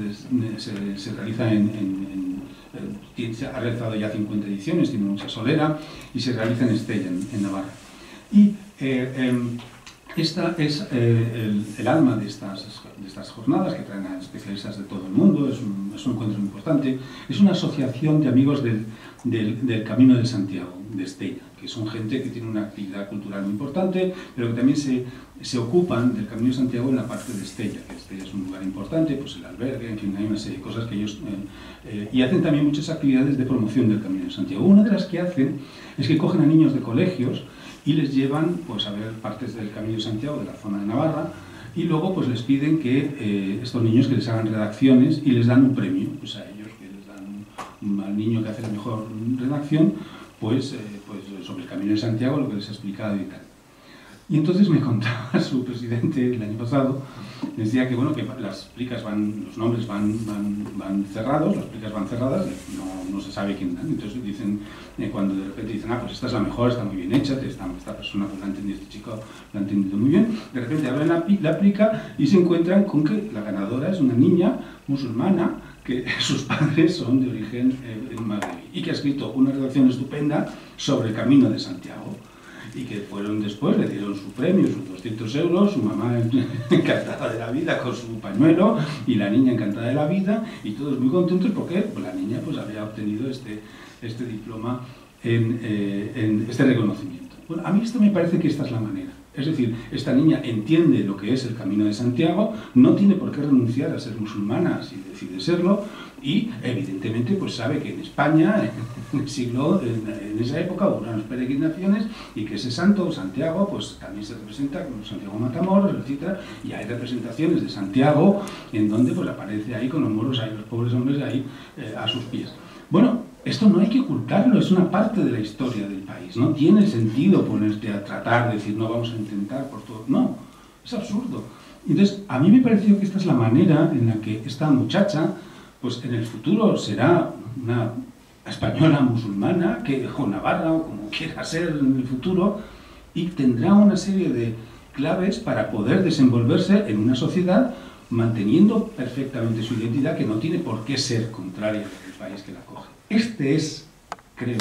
B: ha realizado ya 50 ediciones, tiene mucha solera, y se realiza en Estella, en Navarra. Y esta es el alma de estas jornadas, que traen a especialistas de todo el mundo, es un encuentro muy importante. Es una asociación de amigos del Camino de Santiago, de Estella, que son gente que tiene una actividad cultural muy importante, pero que también se ocupan del Camino de Santiago en la parte de Estella, que Estella es un lugar importante, pues el albergue, en fin, hay una serie de cosas que ellos... y hacen también muchas actividades de promoción del Camino de Santiago. Una de las que hacen es que cogen a niños de colegios y les llevan pues, a ver partes del Camino de Santiago, de la zona de Navarra, y luego pues, les piden que estos niños que les hagan redacciones y les dan un premio, pues a ellos que les dan al niño que hace la mejor redacción, pues sobre el Camino de Santiago, lo que les ha explicado y tal. Y entonces me contaba su presidente el año pasado, decía que bueno, que las plicas los nombres van cerrados, las plicas van cerradas, no se sabe quién dan. Entonces dicen, cuando de repente dicen, pues esta es la mejor, está muy bien hecha, esta persona pues, la ha entendido, este chico la ha entendido muy bien, de repente abren la plica y se encuentran con que la ganadora es una niña musulmana, que sus padres son de origen magrebí, y que ha escrito una redacción estupenda sobre el Camino de Santiago. Y que fueron después, le dieron su premio, sus 200 euros, su mamá encantada de la vida con su pañuelo, y la niña encantada de la vida, y todos muy contentos porque pues, la niña pues, había obtenido este diploma, este reconocimiento. Bueno, a mí esto me parece que esta es la manera. Es decir, esta niña entiende lo que es el Camino de Santiago, no tiene por qué renunciar a ser musulmana si decide serlo, y evidentemente pues sabe que en España, en esa época hubo unas peregrinaciones y que ese santo, Santiago, pues también se representa como Santiago Matamoros, etc. Y hay representaciones de Santiago en donde pues aparece ahí con los moros, ahí los pobres hombres ahí a sus pies. Bueno, esto no hay que ocultarlo, es una parte de la historia del país. No tiene sentido ponerte a tratar de decir, no, vamos a intentar por todo. No, es absurdo. Entonces, a mí me pareció que esta es la manera en la que esta muchacha, pues en el futuro será una española musulmana, o navarra, o como quiera ser en el futuro, y tendrá una serie de claves para poder desenvolverse en una sociedad manteniendo perfectamente su identidad, que no tiene por qué ser contraria del país que la coge. Este es, creo,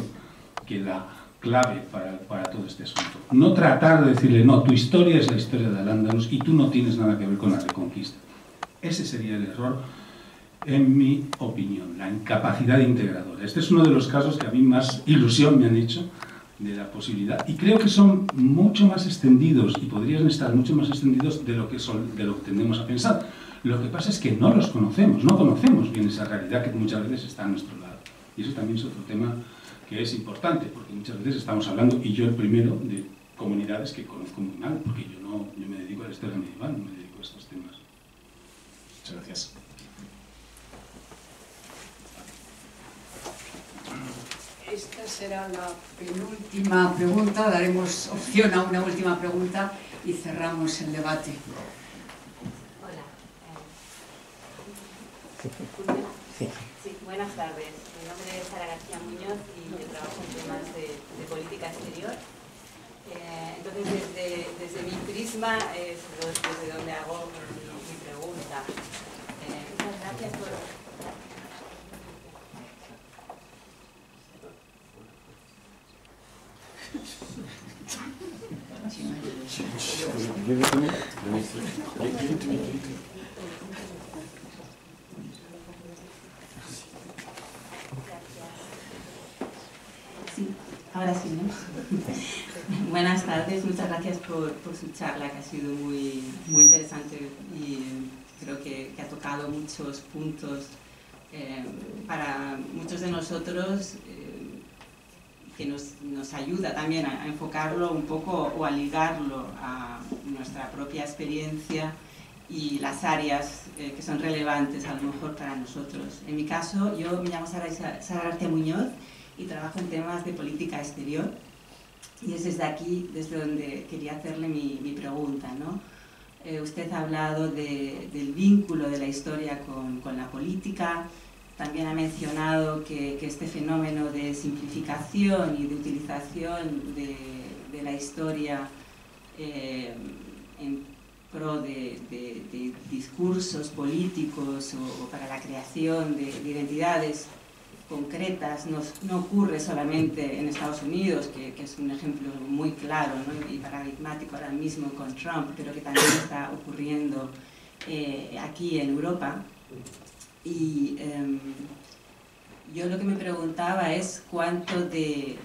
B: que la clave para todo este asunto. No tratar de decirle, no, tu historia es la historia de Al-Ándalus y tú no tienes nada que ver con la Reconquista. Ese sería el error, en mi opinión, la incapacidad integradora. Este es uno de los casos que a mí más ilusión me han hecho de la posibilidad, y creo que son mucho más extendidos y podrían estar mucho más extendidos de lo que tendemos a pensar. Lo que pasa es que no los conocemos, no conocemos bien esa realidad que muchas veces está a nuestro lado. Y eso también es otro tema que es importante, porque muchas veces estamos hablando, y yo el primero, de comunidades que conozco muy mal, porque yo me dedico a la historia medieval, no me dedico a estos temas.
H: Muchas gracias.
A: Esta será la penúltima pregunta, daremos opción a una última pregunta y cerramos el debate.
I: Hola. Sí, buenas tardes. Mi nombre es Sara García Muñoz y yo trabajo en temas de política exterior. Entonces, desde mi prisma es desde donde hago mi pregunta. Muchas gracias por... Sí, ahora sí, ¿no? Buenas tardes, muchas gracias por su charla, que ha sido muy interesante y creo que ha tocado muchos puntos para muchos de nosotros, que nos ayuda también a enfocarlo un poco o a ligarlo a nuestra propia experiencia y las áreas que son relevantes a lo mejor para nosotros. En mi caso, yo me llamo Sara García Muñoz y trabajo en temas de política exterior, y es desde aquí desde donde quería hacerle mi pregunta, ¿no? Usted ha hablado del vínculo de la historia con la política, también ha mencionado que este fenómeno de simplificación y de utilización de la historia en pro de discursos políticos o para la creación de identidades concretas no ocurre solamente en Estados Unidos, que es un ejemplo muy claro, ¿no? Y paradigmático ahora mismo con Trump, pero que también está ocurriendo aquí en Europa. Y yo lo que me preguntaba es cuánto de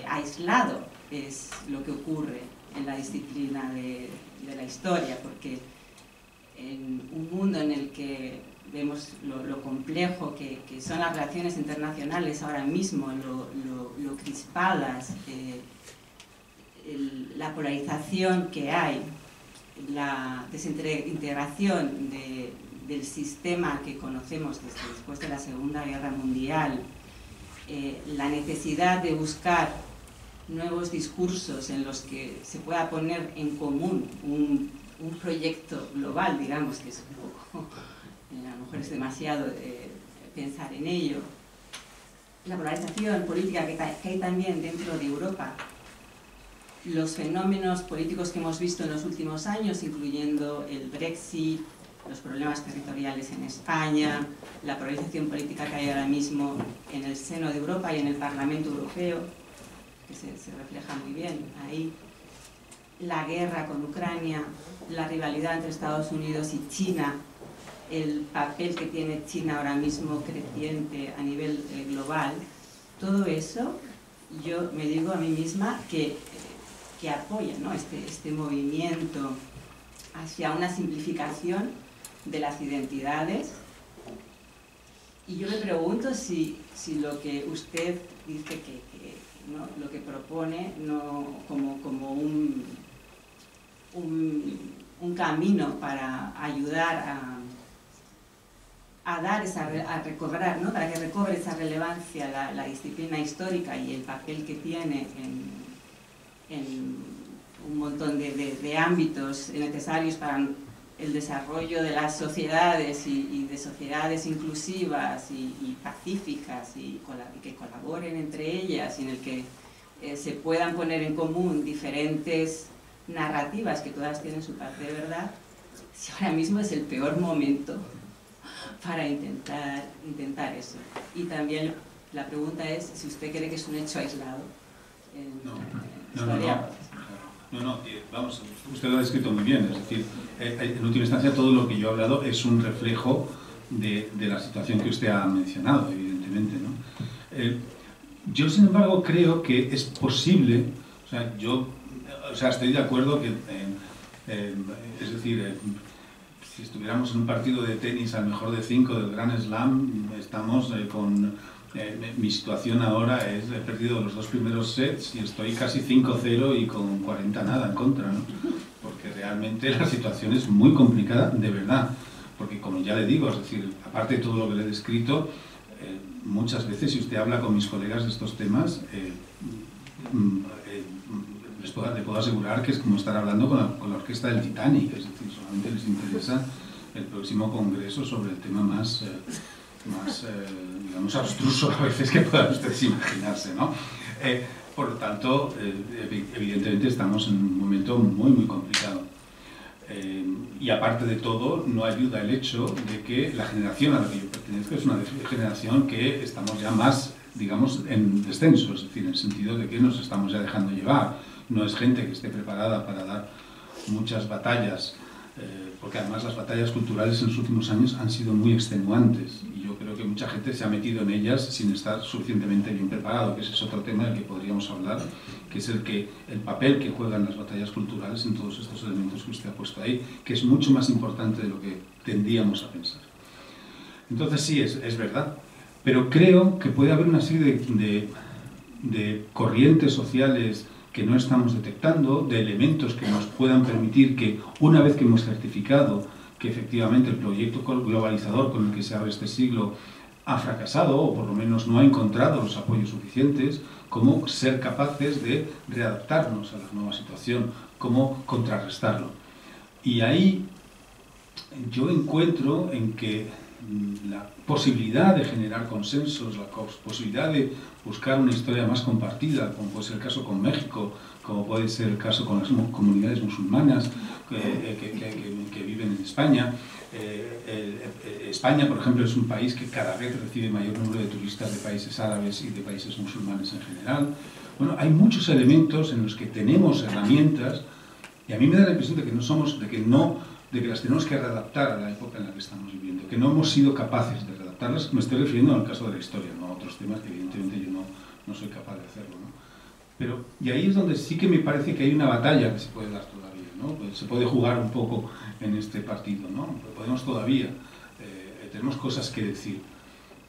I: aislado es lo que ocurre en la disciplina de la historia, porque en un mundo en el que vemos lo complejo que son las relaciones internacionales ahora mismo, lo crispadas, la polarización que hay, la desintegración del sistema que conocemos después de la Segunda Guerra Mundial, la necesidad de buscar nuevos discursos en los que se pueda poner en común un proyecto global, digamos, que es un poco, a lo mejor es demasiado pensar en ello. La polarización política que hay también dentro de Europa, los fenómenos políticos que hemos visto en los últimos años, incluyendo el Brexit, los problemas territoriales en España, la polarización política que hay ahora mismo en el seno de Europa y en el Parlamento Europeo, que se refleja muy bien ahí, la guerra con Ucrania, la rivalidad entre Estados Unidos y China, el papel que tiene China ahora mismo creciente a nivel global, todo eso yo me digo a mí misma que apoya, ¿no? este movimiento hacia una simplificación de las identidades. Y yo me pregunto si lo que usted dice ¿no? Lo que propone no, como un camino para ayudar a recobrar, ¿no? Para que recobre esa relevancia la disciplina histórica y el papel que tiene en un montón de ámbitos necesarios para el desarrollo de las sociedades y de sociedades inclusivas y pacíficas y que colaboren entre ellas, y en el que se puedan poner en común diferentes narrativas que todas tienen su parte de verdad, si ahora mismo es el peor momento para intentar eso. Y también la pregunta es si usted cree que es un hecho aislado en la historia.
B: No, vamos, usted lo ha descrito muy bien, es decir, en última instancia todo lo que yo he hablado es un reflejo de la situación que usted ha mencionado, evidentemente, ¿no? Yo, sin embargo, creo que es posible, estoy de acuerdo que, es decir, si estuviéramos en un partido de tenis al mejor de 5 del Grand Slam, estamos con... mi situación ahora es, he perdido los 2 primeros sets y estoy casi 5-0 y con 40 nada en contra, ¿no? Porque realmente la situación es muy complicada, de verdad. Porque como ya le digo, es decir, aparte de todo lo que le he descrito, muchas veces si usted habla con mis colegas de estos temas, le puedo asegurar que es como estar hablando con la orquesta del Titanic, es decir, solamente les interesa el próximo congreso sobre el tema más digamos, abstruso a veces que puedan ustedes imaginarse, ¿no? Por lo tanto, evidentemente estamos en un momento muy, muy complicado. Y aparte de todo, no ayuda el hecho de que la generación a la que yo pertenezco es una generación que estamos ya más, digamos, en descenso, es decir, en el sentido de que nos estamos ya dejando llevar. No es gente que esté preparada para dar muchas batallas, porque además las batallas culturales en los últimos años han sido muy extenuantes y yo creo que mucha gente se ha metido en ellas sin estar suficientemente bien preparado, que ese es otro tema del que podríamos hablar, que es el papel que juegan las batallas culturales en todos estos elementos que usted ha puesto ahí, que es mucho más importante de lo que tendríamos a pensar. Entonces sí, es verdad, pero creo que puede haber una serie de corrientes sociales que no estamos detectando, de elementos que nos puedan permitir que, una vez que hemos certificado que efectivamente el proyecto globalizador con el que se abre este siglo ha fracasado, o por lo menos no ha encontrado los apoyos suficientes, cómo ser capaces de readaptarnos a la nueva situación, cómo contrarrestarlo. Y ahí yo encuentro en que la posibilidad de generar consensos, la posibilidad de buscar una historia más compartida, como puede ser el caso con México, como puede ser el caso con las comunidades musulmanas que viven en España. España, por ejemplo, es un país que cada vez recibe mayor número de turistas de países árabes y de países musulmanes en general. Bueno, hay muchos elementos en los que tenemos herramientas, y a mí me da la impresión de que no somos, de que las tenemos que readaptar a la época en la que estamos viviendo, que no hemos sido capaces de readaptarlas. Me estoy refiriendo al caso de la historia, no a otros temas que evidentemente yo no soy capaz de hacerlo, ¿no? Pero, y ahí es donde sí que me parece que hay una batalla que se puede dar todavía, ¿no? Pues se puede jugar un poco en este partido, ¿no? Podemos todavía, tenemos cosas que decir,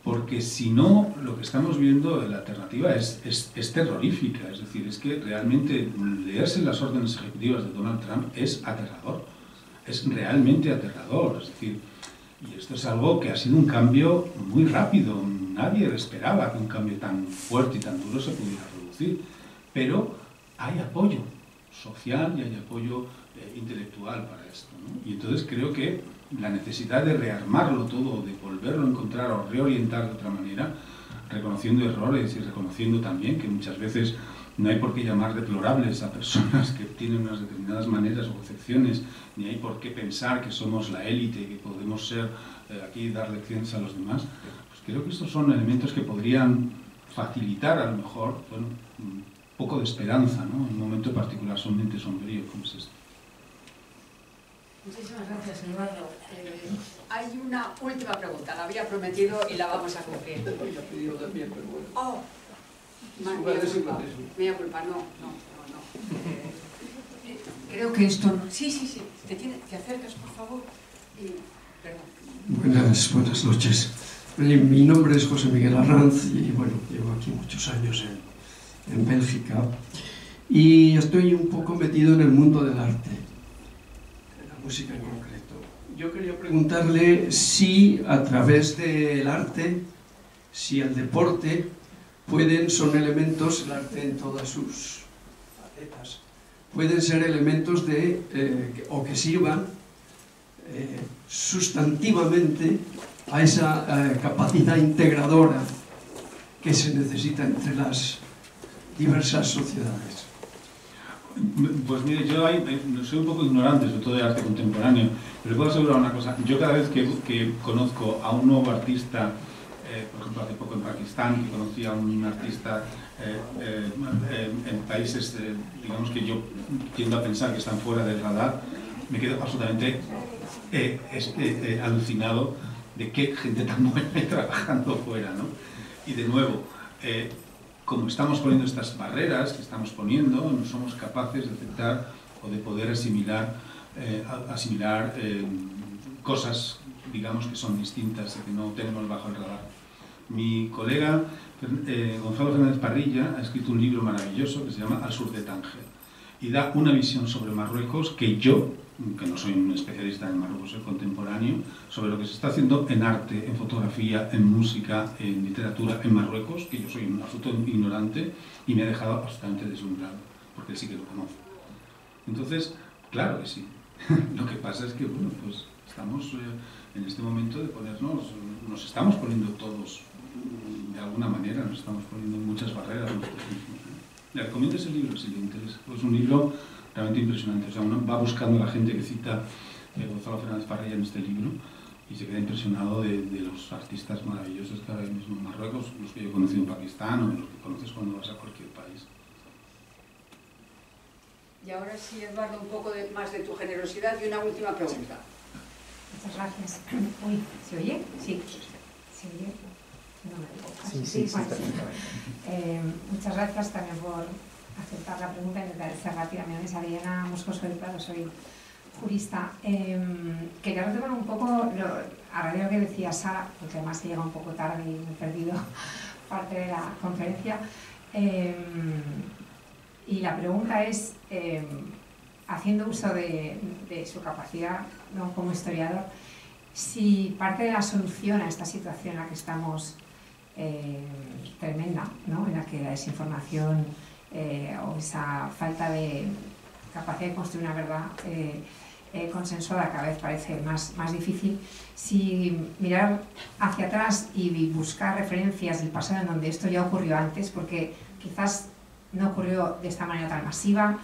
B: porque si no, lo que estamos viendo, la alternativa es terrorífica, es decir, es que realmente leerse las órdenes ejecutivas de Donald Trump es aterrador, es realmente aterrador, es decir, y esto es algo que ha sido un cambio muy rápido, nadie esperaba que un cambio tan fuerte y tan duro se pudiera producir, pero hay apoyo social y hay apoyo intelectual para esto, ¿no? Y entonces creo que la necesidad de rearmarlo todo, de volverlo a encontrar o reorientar de otra manera, reconociendo errores y reconociendo también que muchas veces no hay por qué llamar deplorables a personas que tienen unas determinadas maneras o concepciones, ni hay por qué pensar que somos la élite, que podemos ser aquí dar lecciones a los demás. Pues creo que estos son elementos que podrían facilitar a lo mejor, bueno, un poco de esperanza, ¿no? En un momento particular solamente sombrío como es este.
A: Muchísimas gracias, Eduardo. Hay una última pregunta, la había prometido y la vamos a cumplir.
J: La pidió también, pero bueno.
A: Oh, mea culpa, no. Creo que esto no. Sí. Te acercas, por favor. Perdón.
J: Buenas noches. Mi nombre es José Miguel Arranz y bueno, llevo aquí muchos años en Bélgica y estoy un poco metido en el mundo del arte, de la música en concreto. Yo quería preguntarle si a través del arte, si el deporte son elementos, el arte en todas sus facetas, pueden ser elementos o que sirvan sustantivamente a esa capacidad integradora que se necesita entre las diversas sociedades.
B: Pues mire, yo soy un poco ignorante, sobre todo de arte contemporáneo, pero puedo asegurar una cosa. Yo cada vez que conozco a un nuevo artista, por ejemplo, hace poco en Pakistán, que conocí a un artista en países, digamos que yo tiendo a pensar que están fuera del radar, me quedo absolutamente alucinado de qué gente tan buena hay trabajando fuera, ¿no? Y de nuevo, como estamos poniendo estas barreras que estamos poniendo, no somos capaces de aceptar o de poder asimilar cosas, digamos, que son distintas y que no tenemos bajo el radar. Mi colega Gonzalo Fernández Parrilla ha escrito un libro maravilloso que se llama Al sur de Tánger y da una visión sobre Marruecos que yo, que no soy un especialista en Marruecos, soy contemporáneo, sobre lo que se está haciendo en arte, en fotografía, en música, en literatura en Marruecos, que yo soy un absoluto ignorante y me ha dejado absolutamente deslumbrado, porque él sí que lo conoce. Entonces, claro que sí. Lo que pasa es que, bueno, pues estamos en este momento de nos estamos poniendo todos, de alguna manera, nos estamos poniendo muchas barreras nosotros mismos. Le recomiendo ese libro si le interesa. Es un libro realmente impresionante. O sea, uno va buscando a la gente que cita Gonzalo Fernández Parrilla en este libro y se queda impresionado de los artistas maravillosos que ahora mismo en Marruecos, los que yo he conocido en Pakistán o los que conoces cuando vas a cualquier país.
A: Y ahora sí, Eduardo, un poco más de tu generosidad y una última pregunta.
K: Muchas gracias. Uy, ¿se oye? Sí. ¿Se oye? No me digo casi. Sí, muchas gracias también por aceptar la pregunta y me ser rápida. Mi nombre es Adriana Moscoso del Prado, soy jurista. Quería retomar un poco a raíz de lo que decía Sara, porque además he llegado un poco tarde y me he perdido parte de la conferencia. Y la pregunta es, haciendo uso de su capacidad, ¿no?, como historiador, si parte de la solución a esta situación en la que estamos tremenda, ¿no?, en la que la desinformación o esa falta de capacidad de construir una verdad consensuada cada vez parece más difícil, si mirar hacia atrás y buscar referencias del pasado en donde esto ya ocurrió antes, porque quizás no ocurrió de esta manera tan masiva,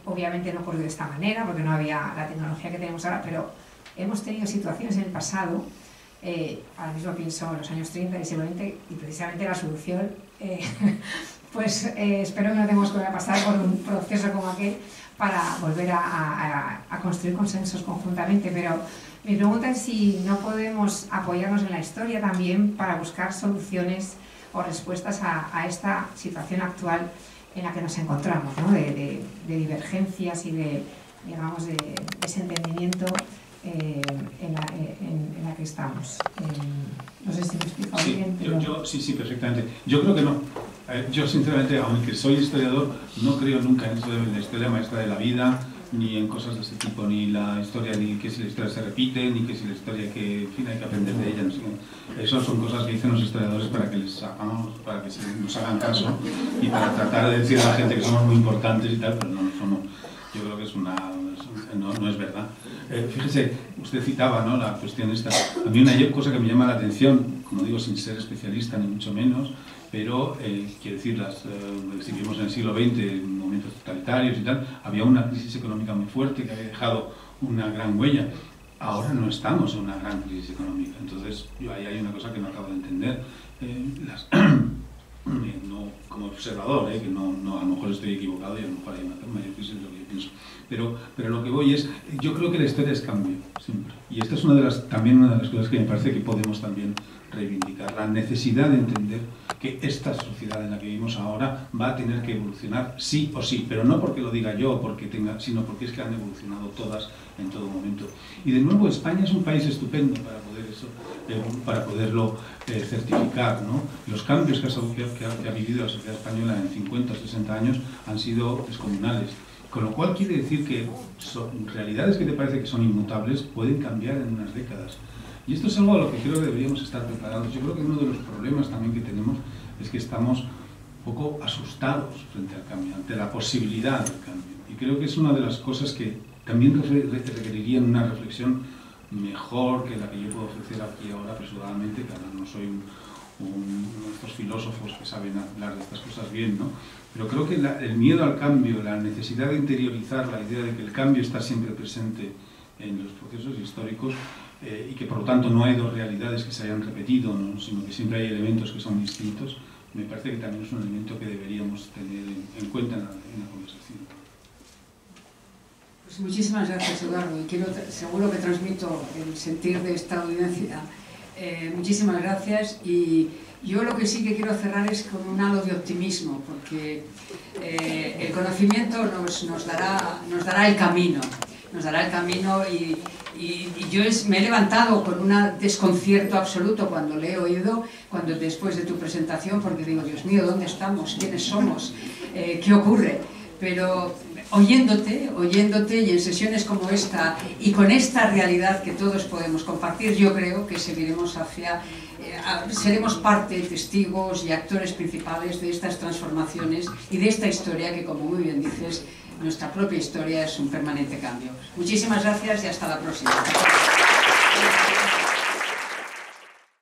K: obviamente no ocurrió de esta manera porque no había la tecnología que tenemos ahora, pero hemos tenido situaciones en el pasado, ahora mismo pienso en los años 30 del siglo XX, y precisamente la solución, pues espero que no tengamos que pasar por un proceso como aquel para volver a construir consensos conjuntamente, pero mi pregunta es si no podemos apoyarnos en la historia también para buscar soluciones o respuestas a esta situación actual en la que nos encontramos, ¿no?, de divergencias y de, digamos, de desentendimiento en la que estamos. No sé si me explico bien. Pero...
B: Sí, perfectamente. Yo creo que no. Yo, sinceramente, aunque soy historiador, no creo nunca en la historia maestra de la vida, ni en cosas de ese tipo, ni la historia, ni que si la historia se repite, ni que si la historia que, en fin, hay que aprender de ella. No sé. Eso son cosas que dicen los historiadores para que les hagamos, para que nos hagan caso y para tratar de decir a la gente que somos muy importantes y tal, pero no somos. Yo creo que es no es verdad. Fíjese, usted citaba, ¿no?, la cuestión esta. A mí una cosa que me llama la atención, como digo, sin ser especialista ni mucho menos, pero quiero decir, si vivimos en el siglo XX, en momentos totalitarios y tal, había una crisis económica muy fuerte que había dejado una gran huella. Ahora no estamos en una gran crisis económica, entonces ahí hay una cosa que no acabo de entender. No como observador, que no, a lo mejor estoy equivocado y a lo mejor hay una mayor crisis de lo que yo pienso. Pero lo que voy es, yo creo que la historia es cambio, siempre. Y esta es también una de las cosas que me parece que podemos también reivindicar, la necesidad de entender que esta sociedad en la que vivimos ahora va a tener que evolucionar sí o sí, pero no porque lo diga yo, sino porque es que han evolucionado todas en todo momento. Y de nuevo, España es un país estupendo para poderlo certificar, ¿no? Los cambios que ha vivido la sociedad española en 50 o 60 años han sido descomunales. Con lo cual quiere decir que realidades que te parece que son inmutables pueden cambiar en unas décadas. Y esto es algo a lo que creo que deberíamos estar preparados. Yo creo que uno de los problemas también que tenemos es que estamos un poco asustados frente al cambio, ante la posibilidad del cambio. Y creo que es una de las cosas que también requerirían una reflexión mejor que la que yo puedo ofrecer aquí ahora apresuradamente, que ahora no soy uno de estos filósofos que saben hablar de estas cosas bien, ¿no? Pero creo que el miedo al cambio, la necesidad de interiorizar la idea de que el cambio está siempre presente en los procesos históricos y que por lo tanto no hay dos realidades que se hayan repetido, ¿no?, sino que siempre hay elementos que son distintos, me parece que también es un elemento que deberíamos tener en cuenta en la conversación.
L: Pues muchísimas gracias, Eduardo, y seguro que transmito el sentir de esta audiencia. Muchísimas gracias, y yo lo que sí que quiero cerrar es con un halo de optimismo, porque el conocimiento nos dará el camino, y yo me he levantado con un desconcierto absoluto cuando le he oído, después de tu presentación, porque digo, Dios mío, ¿dónde estamos? ¿Quiénes somos? ¿Qué ocurre? Pero oyéndote y en sesiones como esta y con esta realidad que todos podemos compartir, yo creo que seremos parte, testigos y actores principales de estas transformaciones y de esta historia que, como muy bien dices, nuestra propia historia es un permanente cambio. Muchísimas gracias y hasta la próxima.